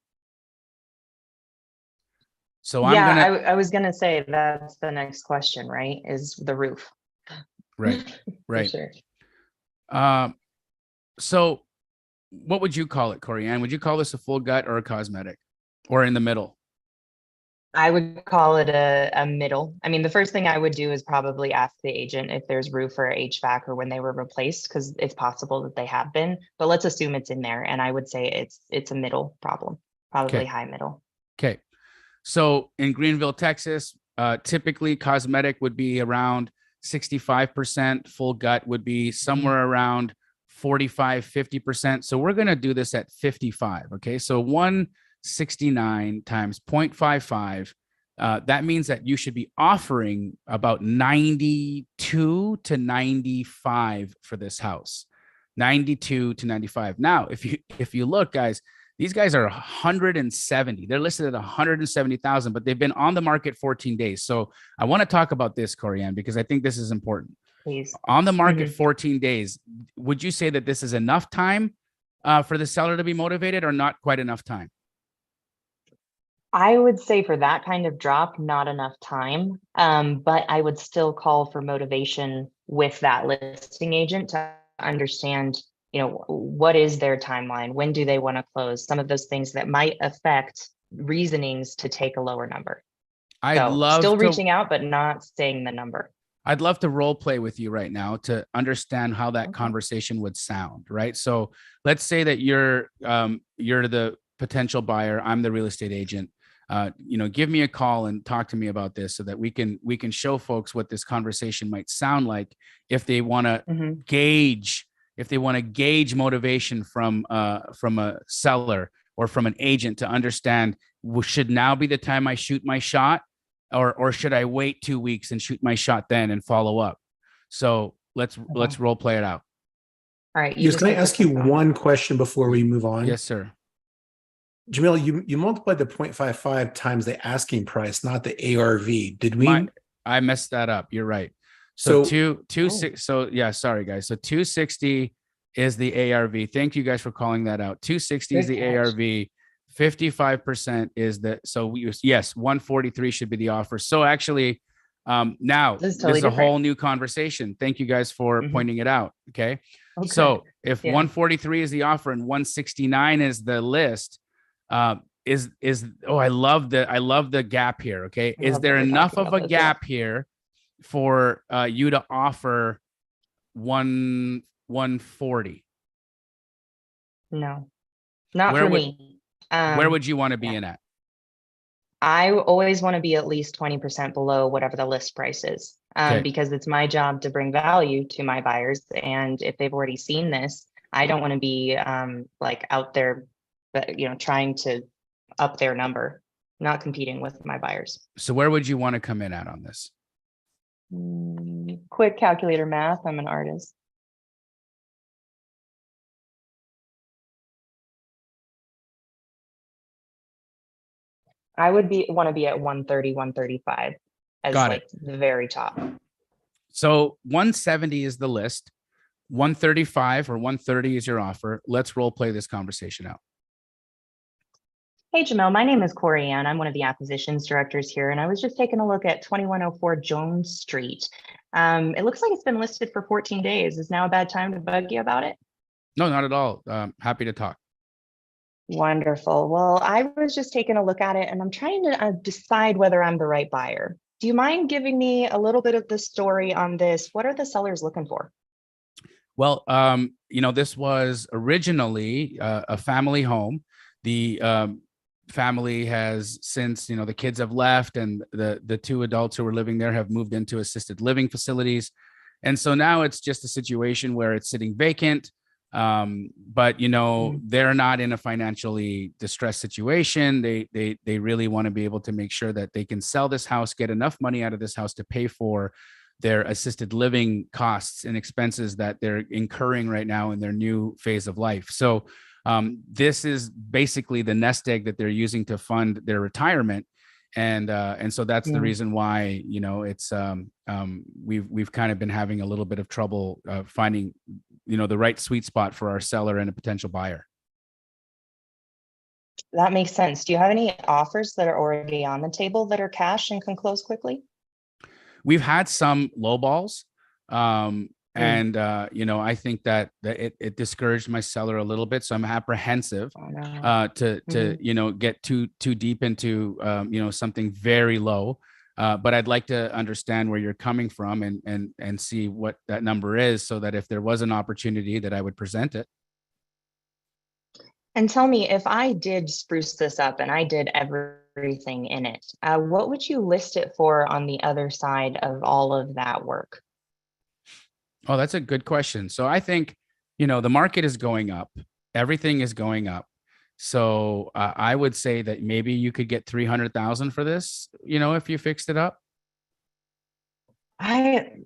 So I was gonna say that's the next question, right? Is the roof. Right. Right. Sure. So what would you call it, Corianne? Would you call this a full gut or a cosmetic, or in the middle? I would call it a middle. I mean, the first thing I would do is probably ask the agent if there's roof or HVAC or when they were replaced, because it's possible that they have been, but let's assume it's in there. And I would say it's a middle problem, probably high middle. Okay. So in Greenville, Texas, typically cosmetic would be around 65%. Full gut would be somewhere around 45, 50%. So we're going to do this at 55. Okay. So 169 times 0.55. That means that you should be offering about 92 to 95 for this house. 92 to 95. Now, if you look, guys, these guys are 170. They're listed at 170,000, but they've been on the market 14 days. So I want to talk about this, Corianne, because I think this is important. Please. On the market 14 days, would you say that this is enough time for the seller to be motivated, or not quite enough time? I would say for that kind of drop, not enough time. But I would still call for motivation with that listing agent to understand, what is their timeline? When do they want to close? Some of those things that might affect reasonings to take a lower number. Still reaching out, but not saying the number. I'd love to role play with you right now to understand how that conversation would sound, right? So let's say that you're the potential buyer. I'm the real estate agent. Give me a call and talk to me about this so that we can show folks what this conversation might sound like if they want to gauge motivation from a seller or from an agent to understand, should now be the time I shoot my shot, or should I wait 2 weeks and shoot my shot then and follow up? So let's role play it out. All right. Can I ask you one question before we move on? Yes, sir. Jamil, you multiplied the 0.55 times the asking price, not the ARV. Did we? I messed that up. You're right. So 260. So yeah, sorry guys. So 260 is the ARV. Thank you guys for calling that out. 260 is the ARV. 55% is the, so yes, 143 should be the offer. So actually, now this is a whole new conversation. Thank you guys for pointing it out. Okay. So if 143 is the offer and 169 is the list, I love the gap here. Okay. Is there enough of a gap here for you to offer 140? No, not for me. Where would you want to be in at? I always want to be at least 20% below whatever the list price is, because it's my job to bring value to my buyers. And if they've already seen this, I don't want to be out there, but trying to up their number, not competing with my buyers. So where would you want to come in at on this? Quick calculator math. I'm an artist. I would want to be at 130, 135 as the very top. So 170 is the list. 135 or 130 is your offer. Let's role play this conversation out. Hey, Jamil, my name is Corianne. I'm one of the acquisitions directors here, and I was just taking a look at 2104 Jones Street. It looks like it's been listed for 14 days. Is now a bad time to bug you about it? No, not at all. Happy to talk. Wonderful. Well, I was just taking a look at it, and I'm trying to decide whether I'm the right buyer. Do you mind giving me a little bit of the story on this? What are the sellers looking for? Well, this was originally a family home. The family has since, the kids have left, and the two adults who were living there have moved into assisted living facilities. And so now it's just a situation where it's sitting vacant. But you know, they're not in a financially distressed situation. They really want to be able to make sure that they can sell this house, get enough money out of this house to pay for their assisted living costs and expenses that they're incurring right now in their new phase of life. So this is basically the nest egg that they're using to fund their retirement. And so that's the reason why, you know, it's we've kind of been having a little bit of trouble finding, you know, the right sweet spot for our seller and a potential buyer. That makes sense. Do you have any offers that are already on the table that are cash and can close quickly? We've had some low balls. And you know, I think that it discouraged my seller a little bit. So I'm apprehensive to you know, get too deep into you know, something very low. But I'd like to understand where you're coming from and see what that number is, so that if there was an opportunity that I would present it. And tell me, if I did spruce this up and I did everything in it, what would you list it for on the other side of all of that work? Oh, that's a good question. So I think, you know, the market is going up. Everything is going up. So I would say that maybe you could get 300,000 for this, you know, if you fixed it up.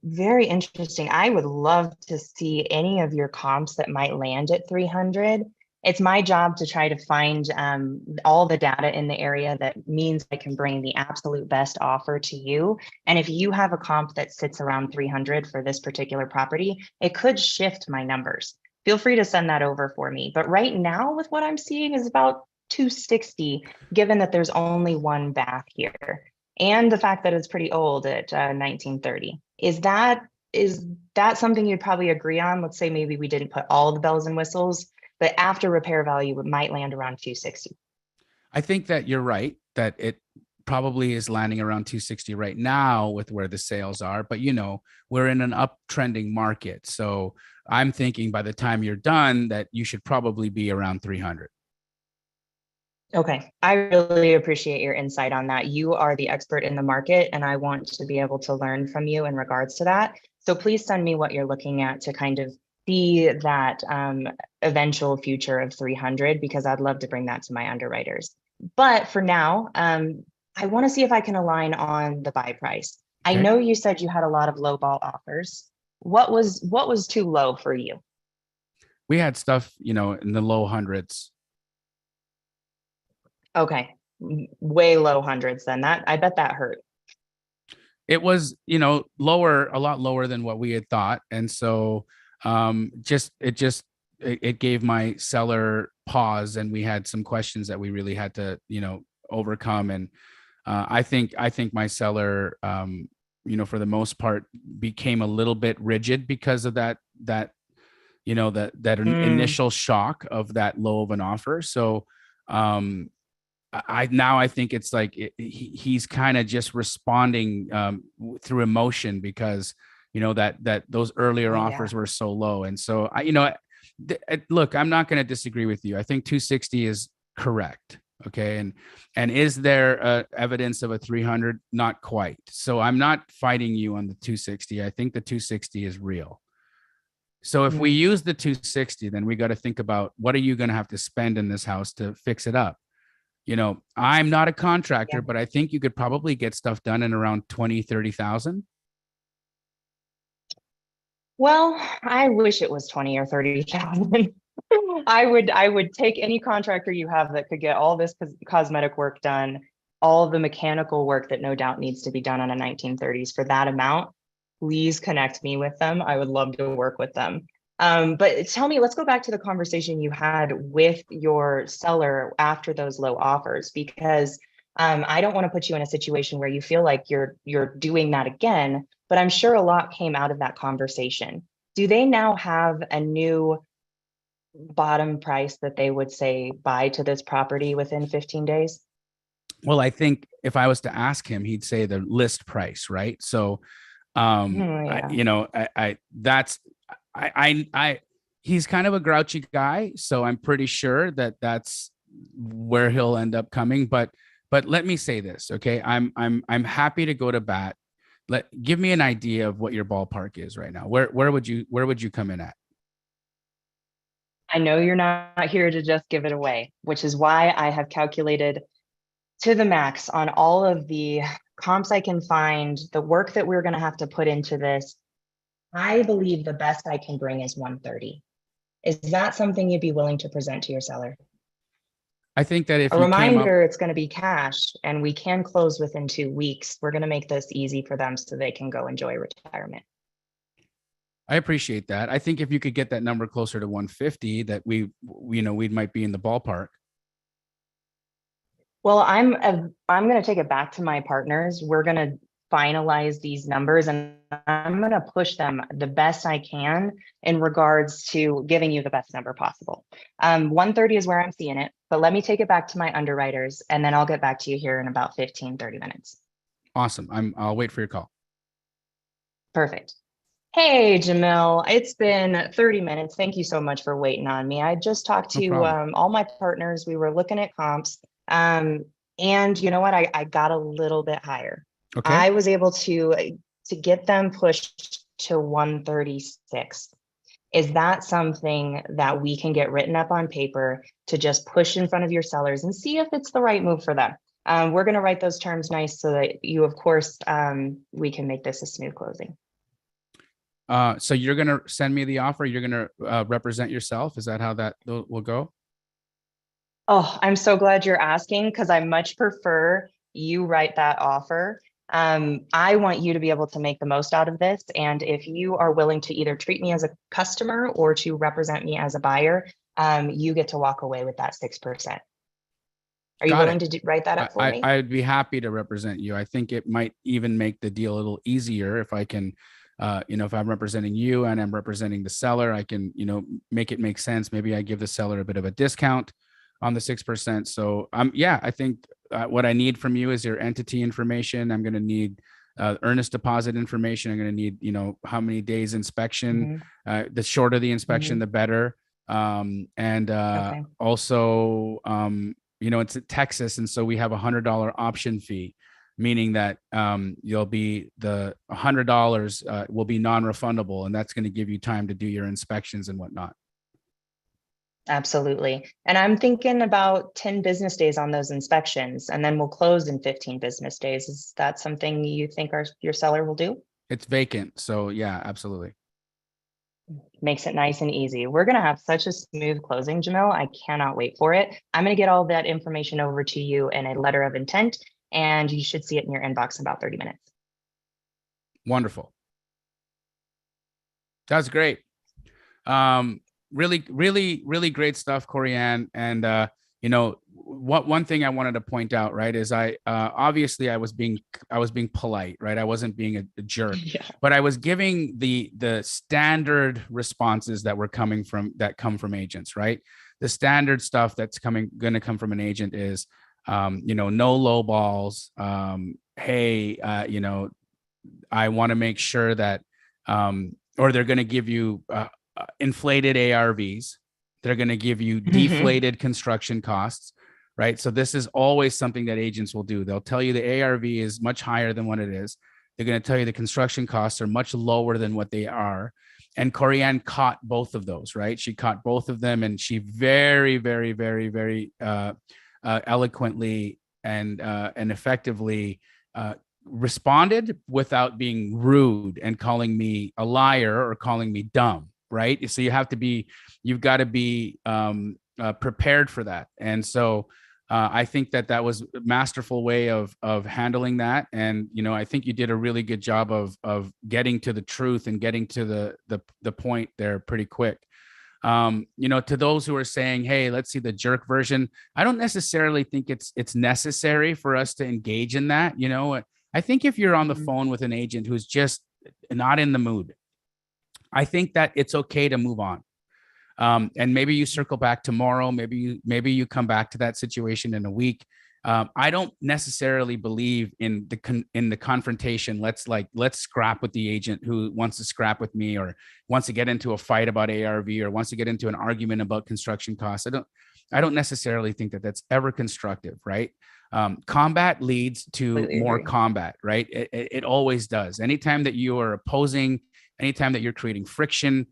Very interesting. I would love to see any of your comps that might land at 300. It's my job to try to find all the data in the area that means I can bring the absolute best offer to you. And if you have a comp that sits around 300 for this particular property, it could shift my numbers. Feel free to send that over for me. But right now, with what I'm seeing, is about 260, given that there's only one bath here, and the fact that it's pretty old at 1930. Is that something you'd probably agree on? Let's say maybe we didn't put all the bells and whistles, but after repair value, it might land around 260. I think that you're right, that it probably is landing around 260 right now with where the sales are. But, you know, we're in an uptrending market. So I'm thinking by the time you're done that you should probably be around 300. Okay, I really appreciate your insight on that. You are the expert in the market, and I want to be able to learn from you in regards to that. So please send me what you're looking at to kind of see that eventual future of 300, because I'd love to bring that to my underwriters. But for now, I want to see if I can align on the buy price. I know you said you had a lot of low ball offers. What was too low for you? We had stuff, you know, in the low hundreds. Okay, way low hundreds then. That, I bet that hurt. It was, you know, lower, a lot lower than what we had thought. And so it gave my seller pause, and we had some questions that we really had to, you know, overcome. And I think my seller, you know, for the most part became a little bit rigid because of that, you know, that initial shock of that low of an offer. So I think it's like he's kind of just responding through emotion, because, you know, that those earlier offers were so low. And so you know, look, I'm not going to disagree with you. I think 260 is correct. Okay. And is there evidence of a 300? Not quite. So I'm not fighting you on the 260. I think the 260 is real. So if we use the 260, then we got to think about, what are you going to have to spend in this house to fix it up? You know, I'm not a contractor, but I think you could probably get stuff done in around 20, 30,000. Well, I wish it was 20 or 30,000. I would take any contractor you have that could get all this cosmetic work done, all the mechanical work that no doubt needs to be done on a 1930s for that amount. Please connect me with them. I would love to work with them. But tell me, let's go back to the conversation you had with your seller after those low offers, because I don't want to put you in a situation where you feel like you're doing that again, but I'm sure a lot came out of that conversation. Do they now have a new bottom price that they would say buy to this property within 15 days? Well, I think if I was to ask him, he'd say the list price, right? So, you know, he's kind of a grouchy guy, so I'm pretty sure that that's where he'll end up coming. But let me say this, okay? I'm happy to go to bat. Give me an idea of what your ballpark is right now. Where would you come in at? I know you're not here to just give it away, which is why I have calculated to the max on all of the comps I can find, the work that we're going to have to put into this. I believe the best I can bring is 130. Is that something you'd be willing to present to your seller? I think that if A you came up, reminder, it's going to be cash and we can close within 2 weeks. We're going to make this easy for them so they can go enjoy retirement. I appreciate that. I think if you could get that number closer to 150, that we might be in the ballpark. Well, I'm going to take it back to my partners. We're going to finalize these numbers and I'm going to push them the best I can in regards to giving you the best number possible. 130 is where I'm seeing it, but let me take it back to my underwriters and then I'll get back to you here in about 15-30 minutes. Awesome. I'll wait for your call. Perfect. Hey, Jamil, it's been 30 minutes. Thank you so much for waiting on me. I just talked No to problem. all my partners. We were looking at comps. And you know what? I got a little bit higher. Okay. I was able to get them pushed to 136. Is that something that we can get written up on paper to just push in front of your sellers and see if it's the right move for them? We're going to write those terms nice so that you, of course, we can make this a smooth closing. So you're going to send me the offer. You're going to represent yourself. Is that how that will go? Oh, I'm so glad you're asking because I much prefer you write that offer. I want you to be able to make the most out of this. And if you are willing to either treat me as a customer or to represent me as a buyer, you get to walk away with that 6%. Are you willing to write that up for me? I'd be happy to represent you. I think it might even make the deal a little easier if I can, if I'm representing you and I'm representing the seller, I can, make it make sense. Maybe I give the seller a bit of a discount on the 6%. So I think what I need from you is your entity information. I'm going to need earnest deposit information. I'm going to need, how many days inspection. The shorter the inspection, the better. Okay. Also, it's Texas, and so we have $100 option fee, meaning that you'll be the $100 will be non-refundable, and that's going to give you time to do your inspections and whatnot. Absolutely. And I'm thinking about 10 business days on those inspections, and then we'll close in 15 business days. Is that something you think your seller will do? It's vacant. So yeah, absolutely. Makes it nice and easy. We're going to have such a smooth closing, Jamil. I cannot wait for it. I'm going to get all that information over to you in a letter of intent, and you should see it in your inbox in about 30 minutes. Wonderful. That's great. Really, really, really great stuff, Corianne. And, one thing I wanted to point out, right, is obviously I was being polite, right? I wasn't being a jerk, but I was giving the standard responses that come from agents, right? The standard stuff that's going to come from an agent is, no low balls. Hey, I want to make sure that, or they're going to give you, inflated ARVs. They're going to give you deflated construction costs, right? So this is always something that agents will do. They'll tell you the ARV is much higher than what it is. They're going to tell you the construction costs are much lower than what they are. And Corianne caught both of those, right? She caught both of them, and she very, very, very, very eloquently and effectively responded without being rude and calling me a liar or calling me dumb. Right. So you've got to be prepared for that. And so I think that was a masterful way of handling that. And, I think you did a really good job of getting to the truth and getting to the point there pretty quick. To those who are saying, hey, let's see the jerk version, I don't necessarily think it's necessary for us to engage in that. I think if you're on the phone with an agent who's just not in the mood, I think that it's okay to move on. And maybe you circle back tomorrow. Maybe you come back to that situation in a week. I don't necessarily believe in the confrontation. Let's scrap with the agent who wants to scrap with me, or wants to get into a fight about ARV, or wants to get into an argument about construction costs. I don't necessarily think that that's ever constructive, right? Combat leads to more combat, right? It always does. Anytime that you are opposing, anytime that you're creating friction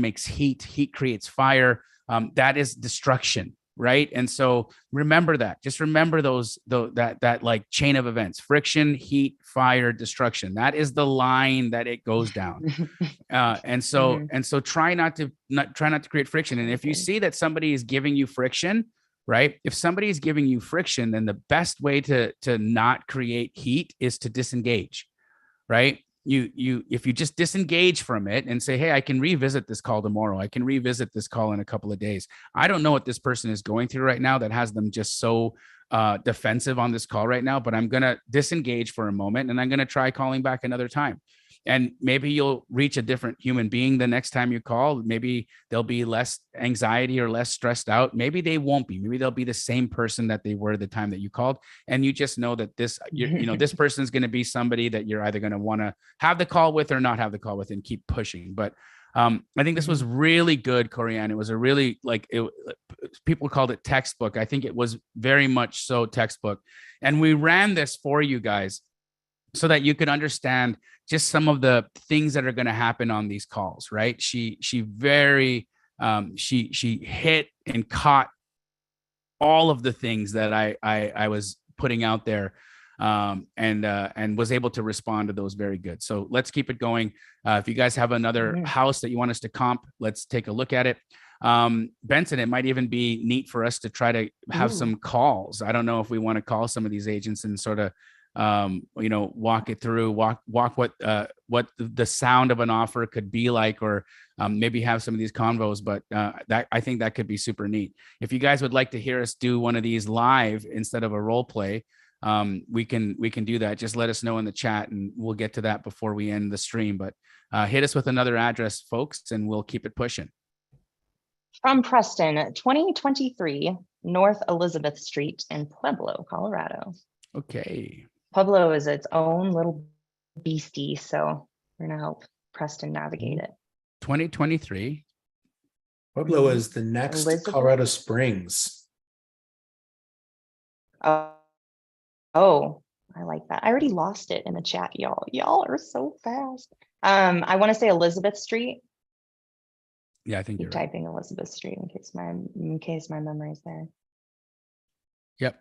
makes heat creates fire. that is destruction, right? And so remember that. Just remember that like chain of events: friction, heat, fire, destruction. That is the line that it goes down. And so try not to create friction. And if you see that somebody is giving you friction, right? If somebody is giving you friction, then the best way to not create heat is to disengage, right? If you just disengage from it and say, hey, I can revisit this call tomorrow. I can revisit this call in a couple of days. I don't know what this person is going through right now that has them just so defensive on this call right now, but I'm going to disengage for a moment and I'm going to try calling back another time. And maybe you'll reach a different human being the next time you call. Maybe they'll be less anxiety or less stressed out. Maybe they won't be. Maybe they'll be the same person that they were the time that you called. And you just know that this person is going to be somebody that you're either going to want to have the call with or not have the call with and keep pushing. But I think this was really good, Corianne. It was a really people called it textbook. I think it was very much so textbook. And we ran this for you guys so that you could understand just some of the things that are going to happen on these calls, right? She hit and caught all of the things that I was putting out there, and was able to respond to those very good. So let's keep it going. If you guys have another house that you want us to comp, let's take a look at it. Benson, it might even be neat for us to try to have some calls. I don't know if we want to call some of these agents and sort of walk it through, walk what the sound of an offer could be like, or maybe have some of these convos. But that, I think that could be super neat. If you guys would like to hear us do one of these live instead of a role play, we can do that. Just let us know in the chat and we'll get to that before we end the stream. But hit us with another address, folks, and we'll keep it pushing. From Preston, 2023 North Elizabeth Street in Pueblo, Colorado. Okay. Pueblo is its own little beastie, so we're gonna help Preston navigate it. 2023. Pueblo is the next Elizabeth? Colorado Springs. Oh, I like that. I already lost it in the chat, y'all. Y'all are so fast. I want to say Elizabeth Street. Yeah, I think Keep you're right. typing Elizabeth Street in case my memory is there. Yep.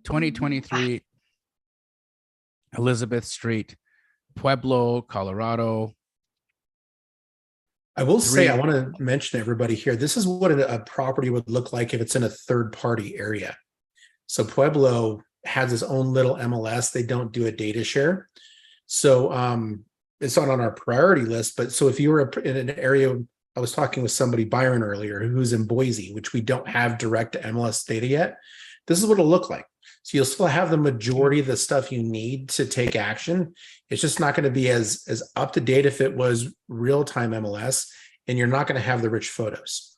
2023 Elizabeth Street, Pueblo, Colorado. I will say, I want to mention to everybody here, this is what a property would look like if it's in a third party area. So Pueblo has its own little MLS. They don't do a data share. So it's not on our priority list, but so if you were in an area, I was talking with somebody, Byron, earlier, who's in Boise, which we don't have direct MLS data yet. This is what it'll look like. So you'll still have the majority of the stuff you need to take action. It's just not going to be as up to date if it was real-time MLS, and you're not going to have the rich photos.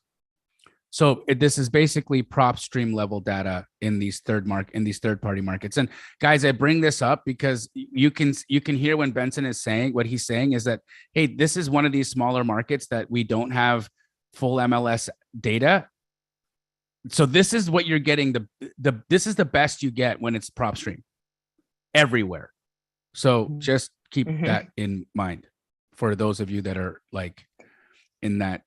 So this is basically prop stream level data in these third-party markets. And guys, I bring this up because you can hear when Benson is saying, what he's saying is that, hey, this is one of these smaller markets that we don't have full MLS data. So this is what you're getting. This is the best you get when it's prop stream everywhere. So just keep that in mind for those of you that are like in that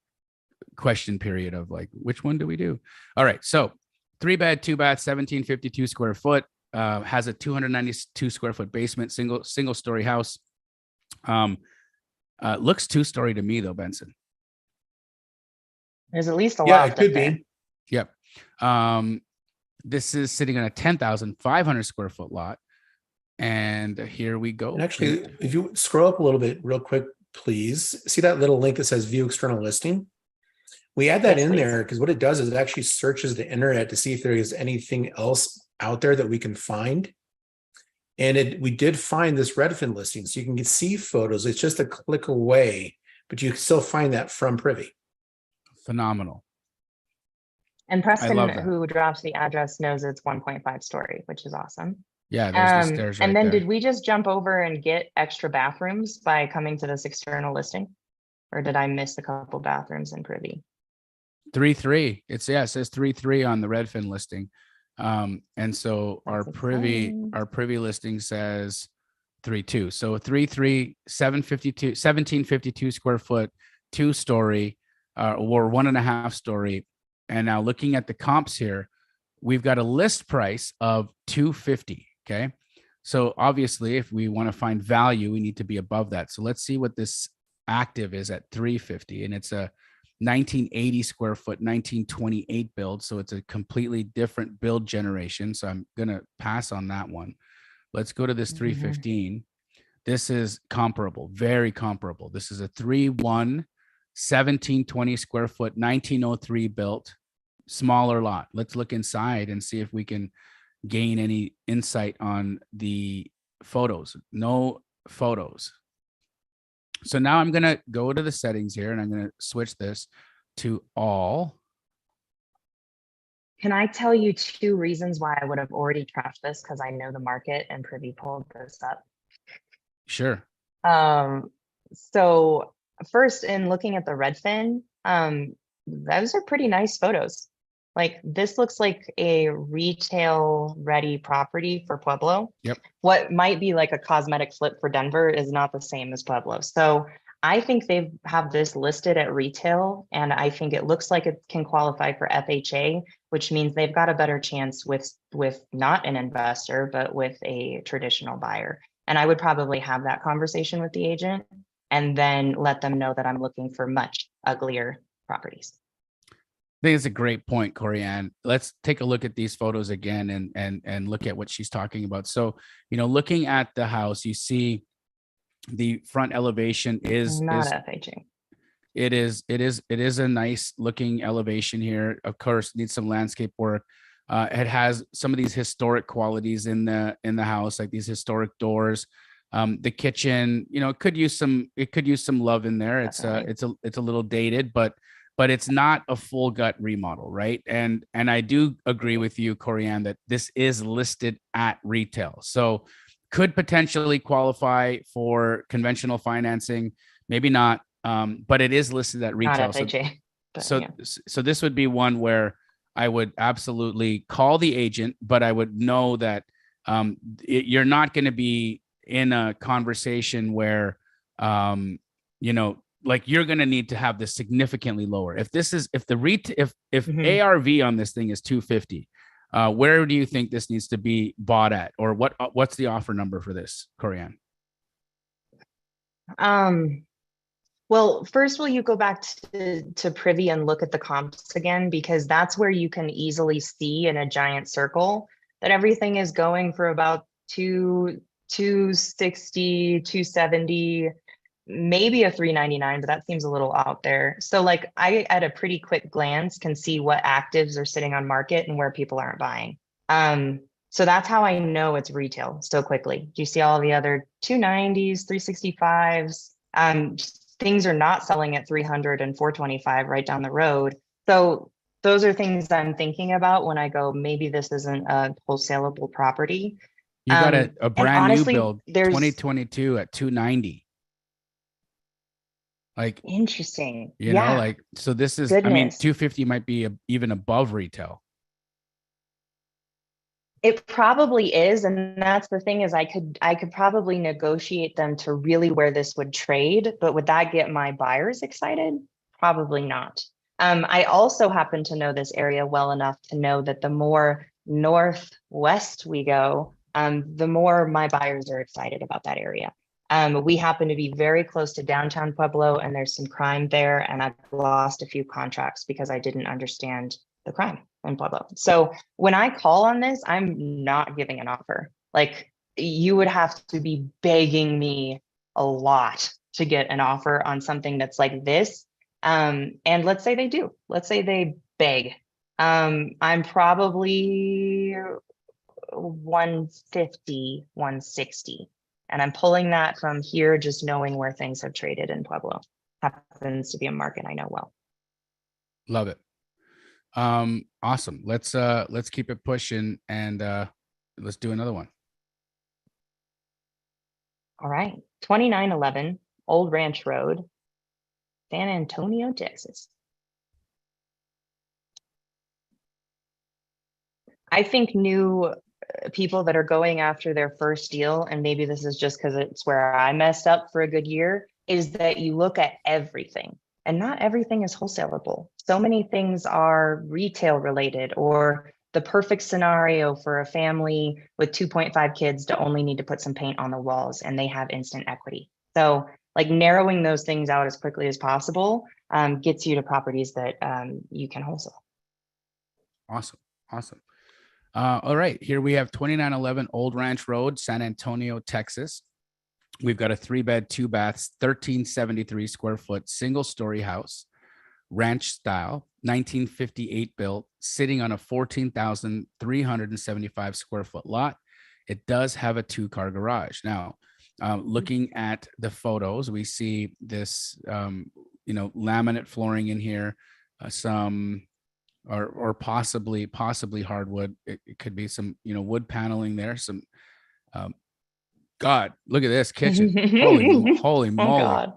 question period of like, which one do we do? All right. So 3-bed, 2-bath, 1752 square foot, has a 292 square foot basement, single story house. Looks 2-story to me though, Benson. There's at least a Yeah, lot. it could be. Yep. This is sitting on a 10,500 square foot lot. And here we go. And actually, if you scroll up a little bit real quick, please see that little link that says view external listing. We add that in there because what it does is it actually searches the internet to see if there is anything else out there that we can find. And we did find this Redfin listing, so you can see photos. It's just a click away, but you can still find that from Privy. Phenomenal. And Preston, who drops the address, knows it's 1.5 story, which is awesome. Yeah, there's the stairs right and then there. did we just jump over and get extra bathrooms by coming to this external listing? Or did I miss a couple bathrooms in Privy? 3-3. It says 3-3 on the Redfin listing. And so our privy listing says 3-2. So 3-3, 1752 square foot, 2-story. or 1.5 story. And now looking at the comps here, we've got a list price of 250. Okay. So obviously, if we want to find value, we need to be above that. So let's see what this active is at 350. And it's a 1980 square foot, 1928 build. So it's a completely different build generation. So I'm going to pass on that one. Let's go to this 315. This is comparable, very comparable. This is a 3-1, 1720 square foot, 1903 built, smaller lot. Let's look inside and see if we can gain any insight on the photos. No photos. So now I'm going to go to the settings here and I'm going to switch this to all. Can I tell you 2 reasons why I would have already trashed this? Because I know the market and Privy pulled this up. Sure. So first, in looking at the Redfin, those are pretty nice photos. Like this looks like a retail ready property for Pueblo. Yep. What might be like a cosmetic flip for Denver is not the same as Pueblo. So I think they have this listed at retail, and I think it looks like it can qualify for FHA, which means they've got a better chance with not an investor, but with a traditional buyer. And I would probably have that conversation with the agent and then let them know that I'm looking for much uglier properties. I think it's a great point, Corianne. Let's take a look at these photos again and look at what she's talking about. So, looking at the house, you see the front elevation is not FHA. It is a nice looking elevation here. Of course, needs some landscape work. It has some of these historic qualities in the house, like these historic doors. The kitchen, it could use some love in there. It's a little dated, but it's not a full gut remodel, right? And I do agree with you, Corianne, that this is listed at retail. So could potentially qualify for conventional financing, maybe not, but it is listed at retail. Not FHA. So this would be one where I would absolutely call the agent, but I would know that you're not going to be in a conversation where, like you're going to need to have this significantly lower. If ARV on this thing is 250, where do you think this needs to be bought at, or what's the offer number for this, Corianne? Well, first, will you go back to Privy and look at the comps again? Because that's where you can easily see in a giant circle that everything is going for about 260, 270, maybe a 399, but that seems a little out there. So like I, at a pretty quick glance, can see what actives are sitting on market and where people aren't buying. So that's how I know it's retail so quickly. Do you see all the other 290s, 365s? Things are not selling at 300 and 425 right down the road. So those are things I'm thinking about when I go, maybe this isn't a wholesalable property. You got a brand new build, there's 2022 at 290. Like interesting. So this is, Goodness. I mean, 250 might be even above retail. It probably is. And that's the thing, is I could probably negotiate them to really where this would trade, but would that get my buyers excited? Probably not. I also happen to know this area well enough to know that the more northwest we go, the more my buyers are excited about that area. We happen to be very close to downtown Pueblo, and there's some crime there, and I've lost a few contracts because I didn't understand the crime in Pueblo. So when I call on this, I'm not giving an offer. Like, you would have to be begging me a lot to get an offer on something that's like this. And let's say they do. Let's say they beg. I'm probably 150, 160. And I'm pulling that from here, just knowing where things have traded in Pueblo. Happens to be a market I know well. Love it. Awesome. Let's keep it pushing, and let's do another one. All right. 2911 Old Ranch Road, San Antonio, Texas. I think new people that are going after their first deal, and maybe this is just because it's where I messed up for a good year, is that you look at everything. And not everything is wholesalable. So many things are retail related, or the perfect scenario for a family with 2.5 kids to only need to put some paint on the walls and they have instant equity. So like narrowing those things out as quickly as possible gets you to properties that you can wholesale. Awesome. Awesome. All right. Here we have 2911 Old Ranch Road, San Antonio, Texas. We've got a 3-bed, 2-baths, 1373 square foot, single story house, ranch style, 1958 built, sitting on a 14,375 square foot lot. It does have a 2-car garage. Now, looking at the photos, we see this, laminate flooring in here, some, or possibly hardwood. It could be some, wood paneling there, some, God, look at this kitchen. Holy Oh moly. God.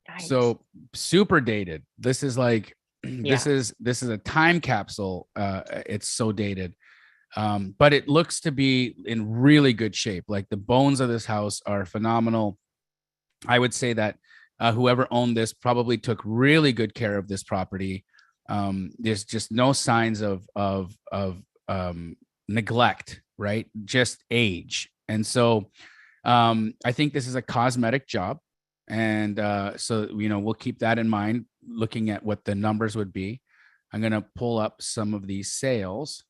Nice. So super dated. This is like, Yeah. this is a time capsule. It's so dated. But it looks to be in really good shape. Like the bones of this house are phenomenal. I would say that whoever owned this probably took really good care of this property. There's just no signs of neglect, right? Just age. And so I think this is a cosmetic job. And so, we'll keep that in mind, looking at what the numbers would be. I'm going to pull up some of these sales.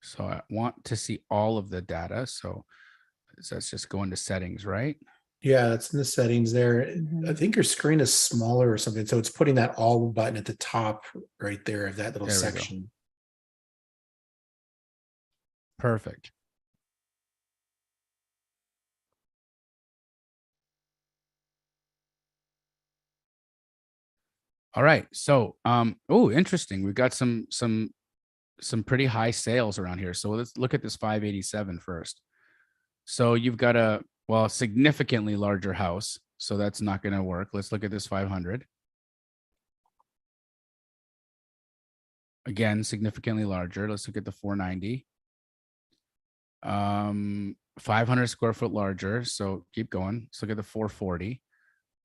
So I want to see all of the data. So let's just go into settings, right? Yeah, it's in the settings there. Mhm. I think your screen is smaller or something. So it's putting that all button at the top right there of that little There we go. section. Perfect. All right. So, oh, interesting. We've got some pretty high sales around here. So let's look at this 587 first. So you've got a significantly larger house. So that's not going to work. Let's look at this 500. Again, significantly larger. Let's look at the 490. 500 square foot larger. So keep going. Let's look at the 440.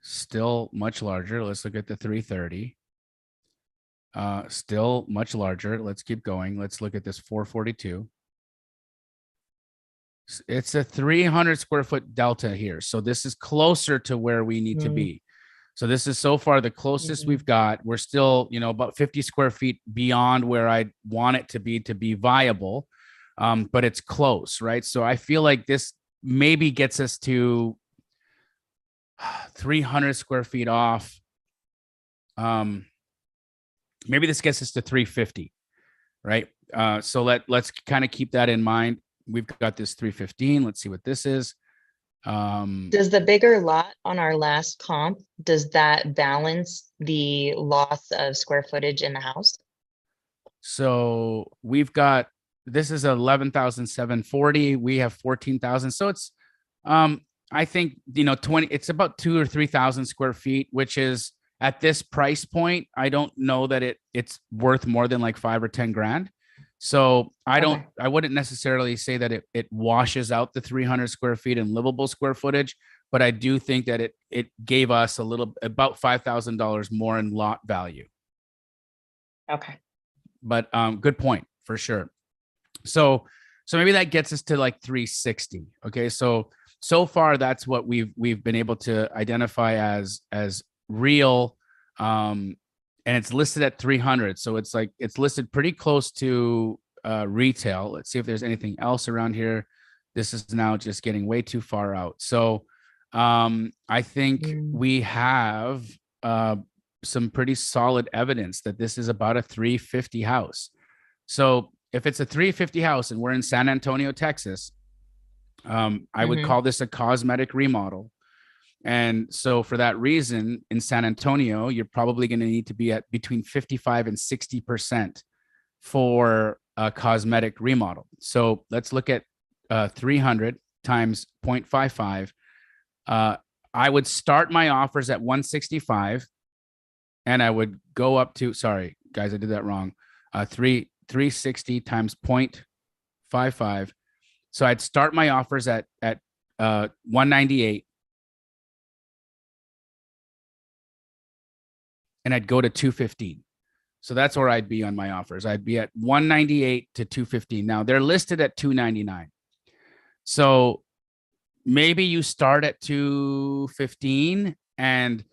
Still much larger. Let's look at the 330. Still much larger. Let's keep going. Let's look at this 442. It's a 300 square foot delta here. So this is closer to where we need to be. So this is so far the closest we've got. We're still, about 50 square feet beyond where I want it to be viable. But it's close, right? So I feel like this maybe gets us to 300 square feet off. Maybe this gets us to 350, right? So let's kind of keep that in mind. We've got this 315. Let's see what this is. Does the bigger lot on our last comp, does that balance the loss of square footage in the house? So we've got, this is 11,740. We have 14,000. So it's, I think, 20, it's about 2,000 or 3,000 square feet, which is at this price point. I don't know that it's worth more than like 5 or 10 grand. So I wouldn't necessarily say that it washes out the 300 square feet in livable square footage, but I do think that it gave us about $5,000 more in lot value. Okay. But good point for sure. So maybe that gets us to like 360. Okay. So far that's what we've been able to identify as real. And it's listed at 300. So it's listed pretty close to retail. Let's see if there's anything else around here. This is now just getting way too far out. So I think we have some pretty solid evidence that this is about a 350 house. So if it's a 350 house and we're in San Antonio, Texas, I would call this a cosmetic remodel. And so for that reason, in San Antonio, you're probably going to need to be at between 55 and 60% for a cosmetic remodel. So let's look at 300 times 0.55. I would start my offers at 165 and I would go up to, sorry, guys, I did that wrong. 360 times 0.55. So I'd start my offers at 198. And I'd go to 215. So that's where I'd be on my offers. I'd be at 198 to 215. Now they're listed at 299. So maybe you start at 215 and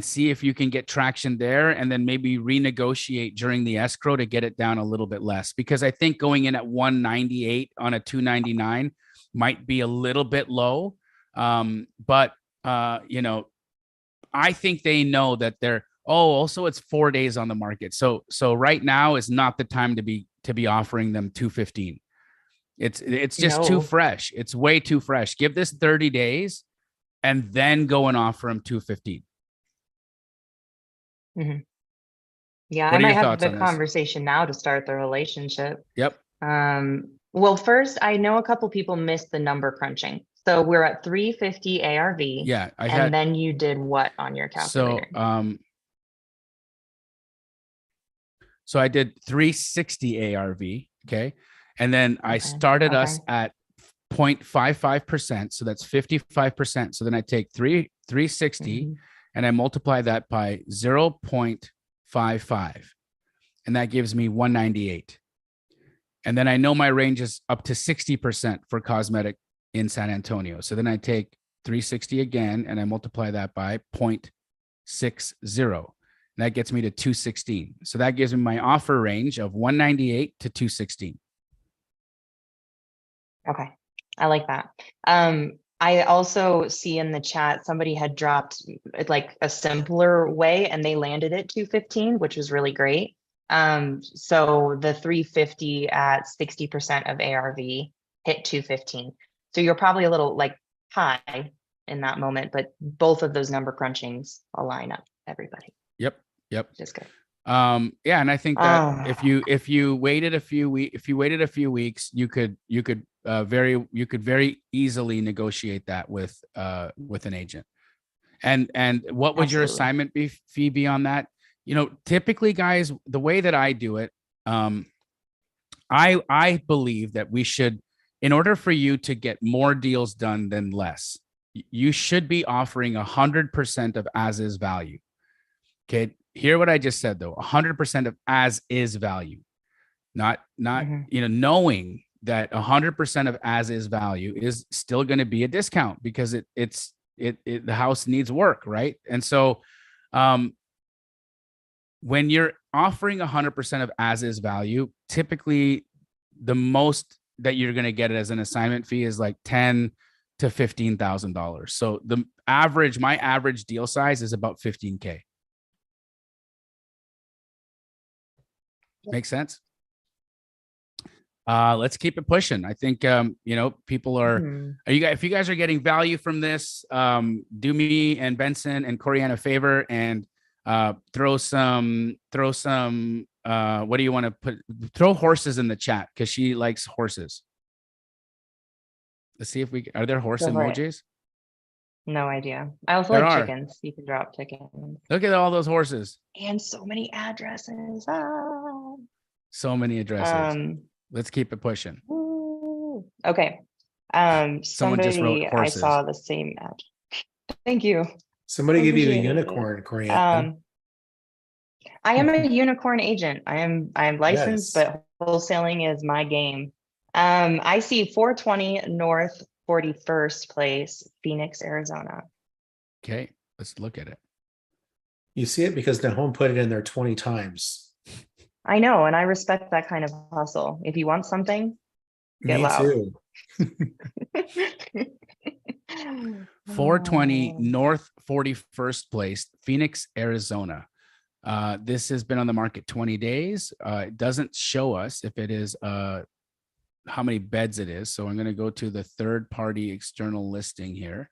see if you can get traction there, and then maybe renegotiate during the escrow to get it down a little bit less, because I think going in at 198 on a 299 might be a little bit low. But you know, I think they know that they're, also it's 4 days on the market. So right now is not the time to be offering them 215. It's just too fresh. It's way too fresh. Give this 30 days and then go and offer them 215. Mm-hmm. Yeah, What I are might your have thoughts the on this? conversation now to start the relationship. Yep. Well, first, I know a couple people missed the number crunching. So we're at 350 ARV. Yeah, and then you did what on your calculator? So I did 360 ARV. Okay. And then I started us at 0.55%. So that's 55%. So then I take 360 and I multiply that by 0.55. And that gives me 198. And then I know my range is up to 60% for cosmetic in San Antonio. So then I take 360 again and I multiply that by 0.60. And that gets me to 216. So that gives me my offer range of 198 to 216. Okay, I like that. I also see in the chat somebody had dropped like a simpler way and they landed at 215, which was really great. So the 350 at 60% of ARV hit 215. So you're probably a little like high in that moment, but both of those number crunchings align up, everybody. Yep. Just good. Yeah, and I think that if you waited a few weeks, you could very easily negotiate that with an agent. And what would your assignment fee be on that? You know, typically, guys, the way that I do it, I believe that we should, in order for you to get more deals done than less, you should be offering 100% of as is value. Okay. Hear what I just said though, 100% of as is value, not, you know, knowing that 100% of as is value is still going to be a discount because the house needs work. Right. And so, when you're offering 100% of as is value, typically the most that you're going to get as an assignment fee is like $10,000 to $15,000. So my average deal size is about $15K. Make sense? Let's keep it pushing. I think, you know, people if you guys are getting value from this, do me and Benson and Corianne a favor and throw some what do you want to throw horses in the chat because she likes horses. Let's see if are there horse emojis? No idea. I also like chickens. You can drop chickens. Look at all those horses. And so many addresses. So many addresses. Let's keep it pushing. Okay. Someone just wrote horses. I saw the same ad. Thank you. Somebody give you a unicorn, Corianne. I am a unicorn agent. I am licensed, but wholesaling is my game. I see 420 North 41st Place, Phoenix, Arizona. Okay, let's look at it. You see it because Nahom put it in there 20 times. I know, and I respect that kind of hustle. If you want something, get loud. Me too. 420 North 41st Place, Phoenix, Arizona. This has been on the market 20 days. It doesn't show us if it is how many beds it is. So I'm going to go to the third-party external listing here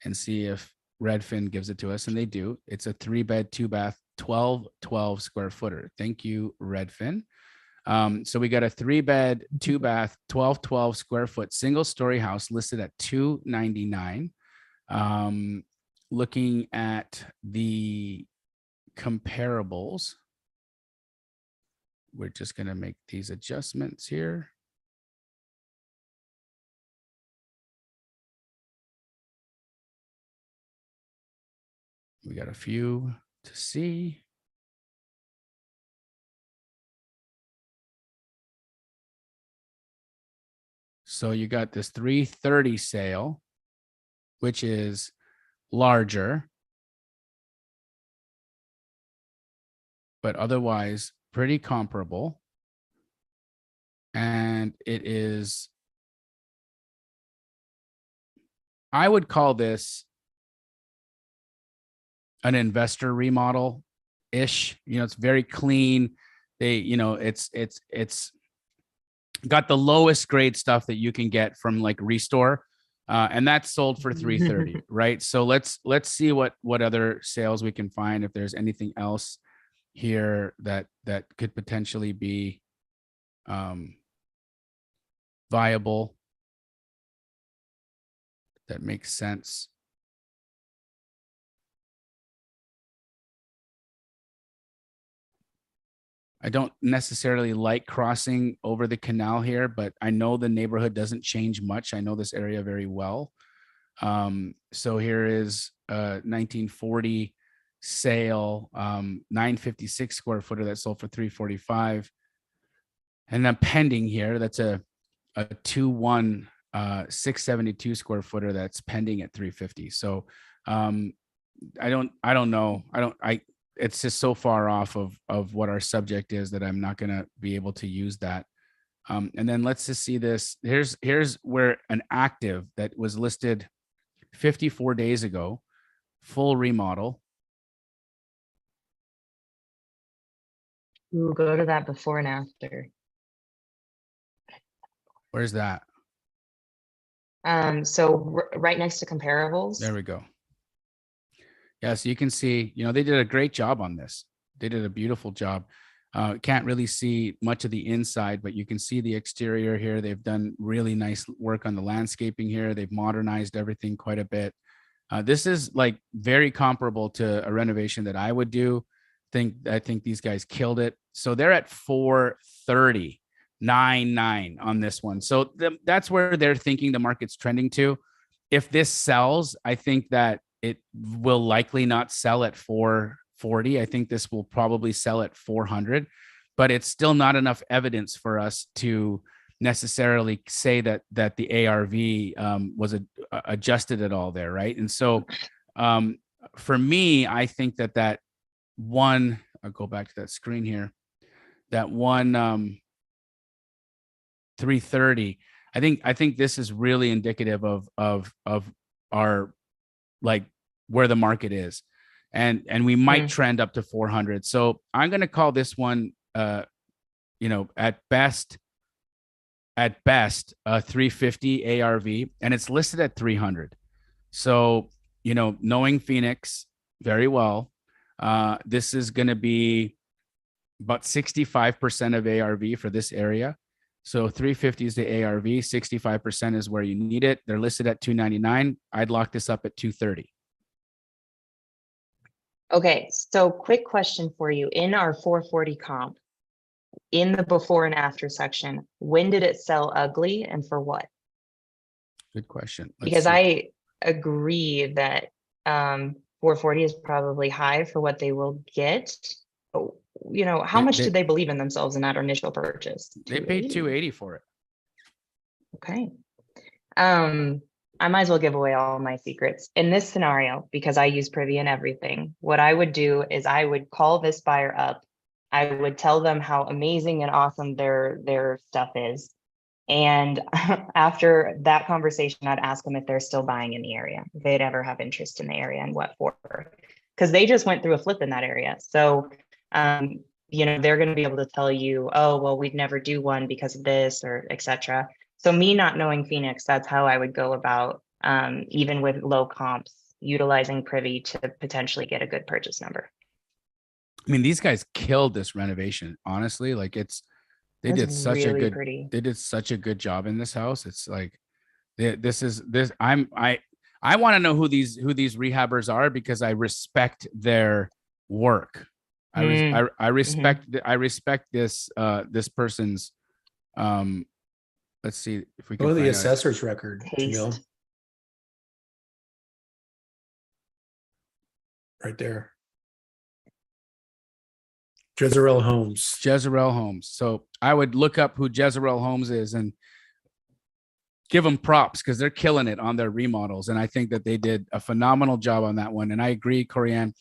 and see if Redfin gives it to us, and they do. It's a 3-bed, 2-bath, 12 square footer. Thank you, Redfin. So we got a 3-bed, 2-bath, 12 square foot single-story house listed at $299. Looking at the comparables. We're just going to make these adjustments here. We got a few to see. So you got this 330 sale, which is larger, but otherwise pretty comparable. And it is, I would call this an investor remodel ish. You know, it's very clean. They, you know, it's got the lowest grade stuff that you can get from like Restore. And that's sold for 330, right? So let's see what other sales we can find, if there's anything else here that could potentially be viable, that makes sense. I don't necessarily like crossing over the canal here, but I know the neighborhood doesn't change much. I know this area very well. So here is a 1940 sale, 956 square footer that sold for 345. And then pending here, that's a 2-1 672 square footer that's pending at 350. So I don't know. It's just so far off of what our subject is that I'm not going to be able to use that. And then let's just see this. Here's where an active that was listed 54 days ago, full remodel. Ooh, go to that before and after. Where's that? So right next to comparables. There we go. Yeah, so you can see, you know, they did a great job on this. They did a beautiful job. Can't really see much of the inside, but you can see the exterior here. They've done really nice work on the landscaping here. They've modernized everything quite a bit. This is like very comparable to a renovation that I would do. I think these guys killed it. So they're at 430.99 on this one. So that's where they're thinking the market's trending to. If this sells, I think that it will likely not sell at 440. I think this will probably sell at 400, but it's still not enough evidence for us to necessarily say that the ARV was adjusted at all there, right? And so for me, I think that one, I'll go back to that screen here, that one 330. I think this is really indicative of our, like, where the market is, and we might trend up to 400. So I'm going to call this one, you know, at best a 350 ARV, and it's listed at 300. So, you know, knowing Phoenix very well, this is going to be about 65% of ARV for this area. So 350 is the ARV, 65% is where you need it. They're listed at 299. I'd lock this up at 230. Okay, so quick question for you. In our 440 comp, in the before and after section, when did it sell ugly and for what? Good question. Because I agree that 440 is probably high for what they will get. You know, how much did they believe in themselves in that initial purchase? They paid 280 for it. Okay. I might as well give away all my secrets. In this scenario, because I use Privy and everything, what I would do is I would call this buyer up. I would tell them how amazing and awesome their stuff is. And after that conversation, I'd ask them if they're still buying in the area, if they'd ever have interest in the area and what for, because they just went through a flip in that area. So, you know, they're going to be able to tell you, oh, well, we'd never do one because of this or etc. So me not knowing Phoenix, that's how I would go about, even with low comps, utilizing Privy to potentially get a good purchase number. I mean, these guys killed this renovation, honestly. Like they did such a good job in this house. It's like, I want to know who these rehabbers are, because I respect their work. I respect this this person's let's see if we can Go to the find out. assessor's record, Taste. Jamil. Right there. Jezreel Homes. Jezreel Homes. So I would look up who Jezreel Homes is and give them props because they're killing it on their remodels. And I think that they did a phenomenal job on that one. And I agree, Corianne.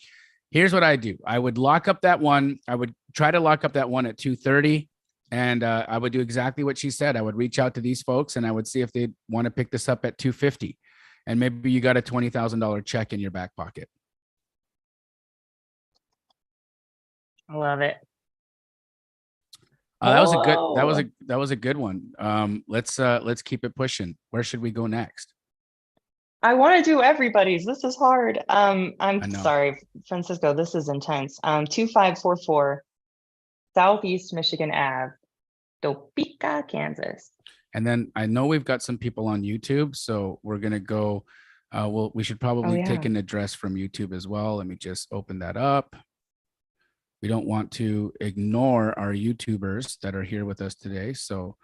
Here's what I do. I would lock up that one. I would try to lock up that one at 2:30. And I would do exactly what she said. I would reach out to these folks and I would see if they want to pick this up at 2:50. And maybe you got a $20,000 check in your back pocket. I love it. That was a good. That was a good one. Let's keep it pushing. Where should we go next? I want to do everybody's. This is hard. I'm know. sorry, Francisco. This is intense. 2544 Southeast Michigan Ave, Topeka, Kansas. And then I know we've got some people on YouTube, so we're gonna go. We should probably take an address from YouTube as well. Let me just open that up. We don't want to ignore our YouTubers that are here with us today. So,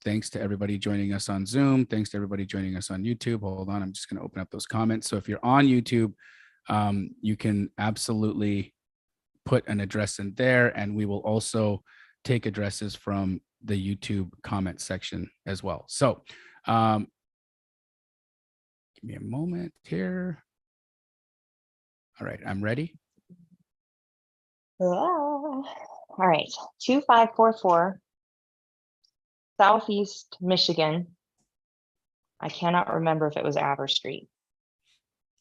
thanks to everybody joining us on Zoom. Thanks to everybody joining us on YouTube. Hold on, I'm just going to open up those comments. So if you're on YouTube, you can absolutely put an address in there, and we will also take addresses from the YouTube comment section as well. So, give me a moment here. All right, I'm ready. All right, 2544 Southeast Michigan. I cannot remember if it was Ave or Street.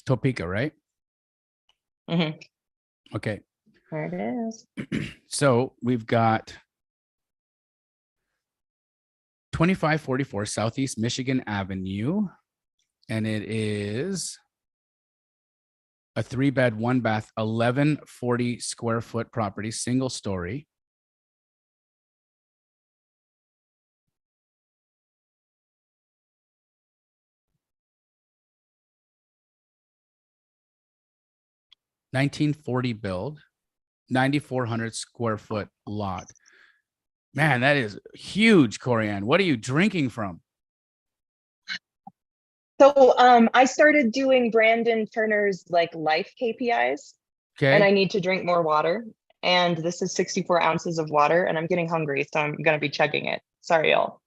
Topeka, right? Mm-hmm. Okay. There it is. So we've got 2544 Southeast Michigan Avenue, and it is a 3-bed, 1-bath, 1140 square foot property, single story. $1940 build, 9,400 square foot lot. Man, that is huge, Corianne. What are you drinking from? So I started doing Brandon Turner's life KPIs, Okay. and I need to drink more water. And this is 64 ounces of water, and I'm getting hungry, so I'm gonna be chugging it. Sorry, y'all.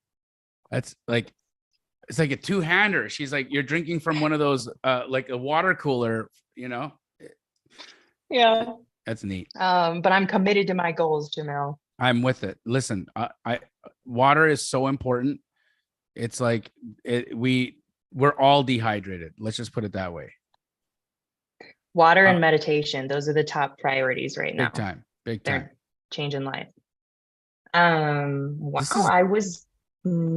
That's it's like a two-hander. She's like, you're drinking from one of those, like a water cooler, Yeah. That's neat. But I'm committed to my goals, Jamil. I'm with it. Listen, water is so important. It's like we're all dehydrated. Let's just put it that way. Water and meditation. Those are the top priorities right now. Big time. They're changing life. Wow. I was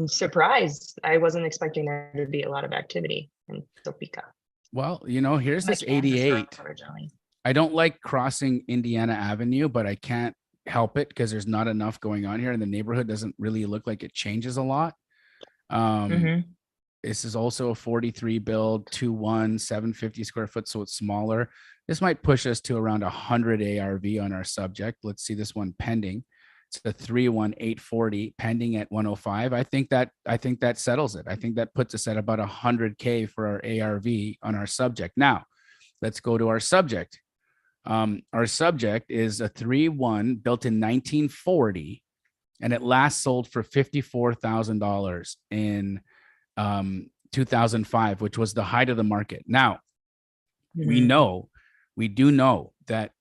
surprised. I wasn't expecting there to be a lot of activity in Topeka. Well, here's this 88. I don't like crossing Indiana Avenue, but I can't help it because there's not enough going on here, and the neighborhood doesn't really look like it changes a lot. This is also a 43 build, 2.1, 750 square foot, so it's smaller. This might push us to around 100 ARV on our subject. Let's see this one pending. It's the 3.1 840 pending at 105. I think that settles it. I think that puts us at about 100K for our ARV on our subject. Now, let's go to our subject. Our subject is a 3.1 built in 1940, and it last sold for $54,000 in 2005, which was the height of the market. Now, we do know that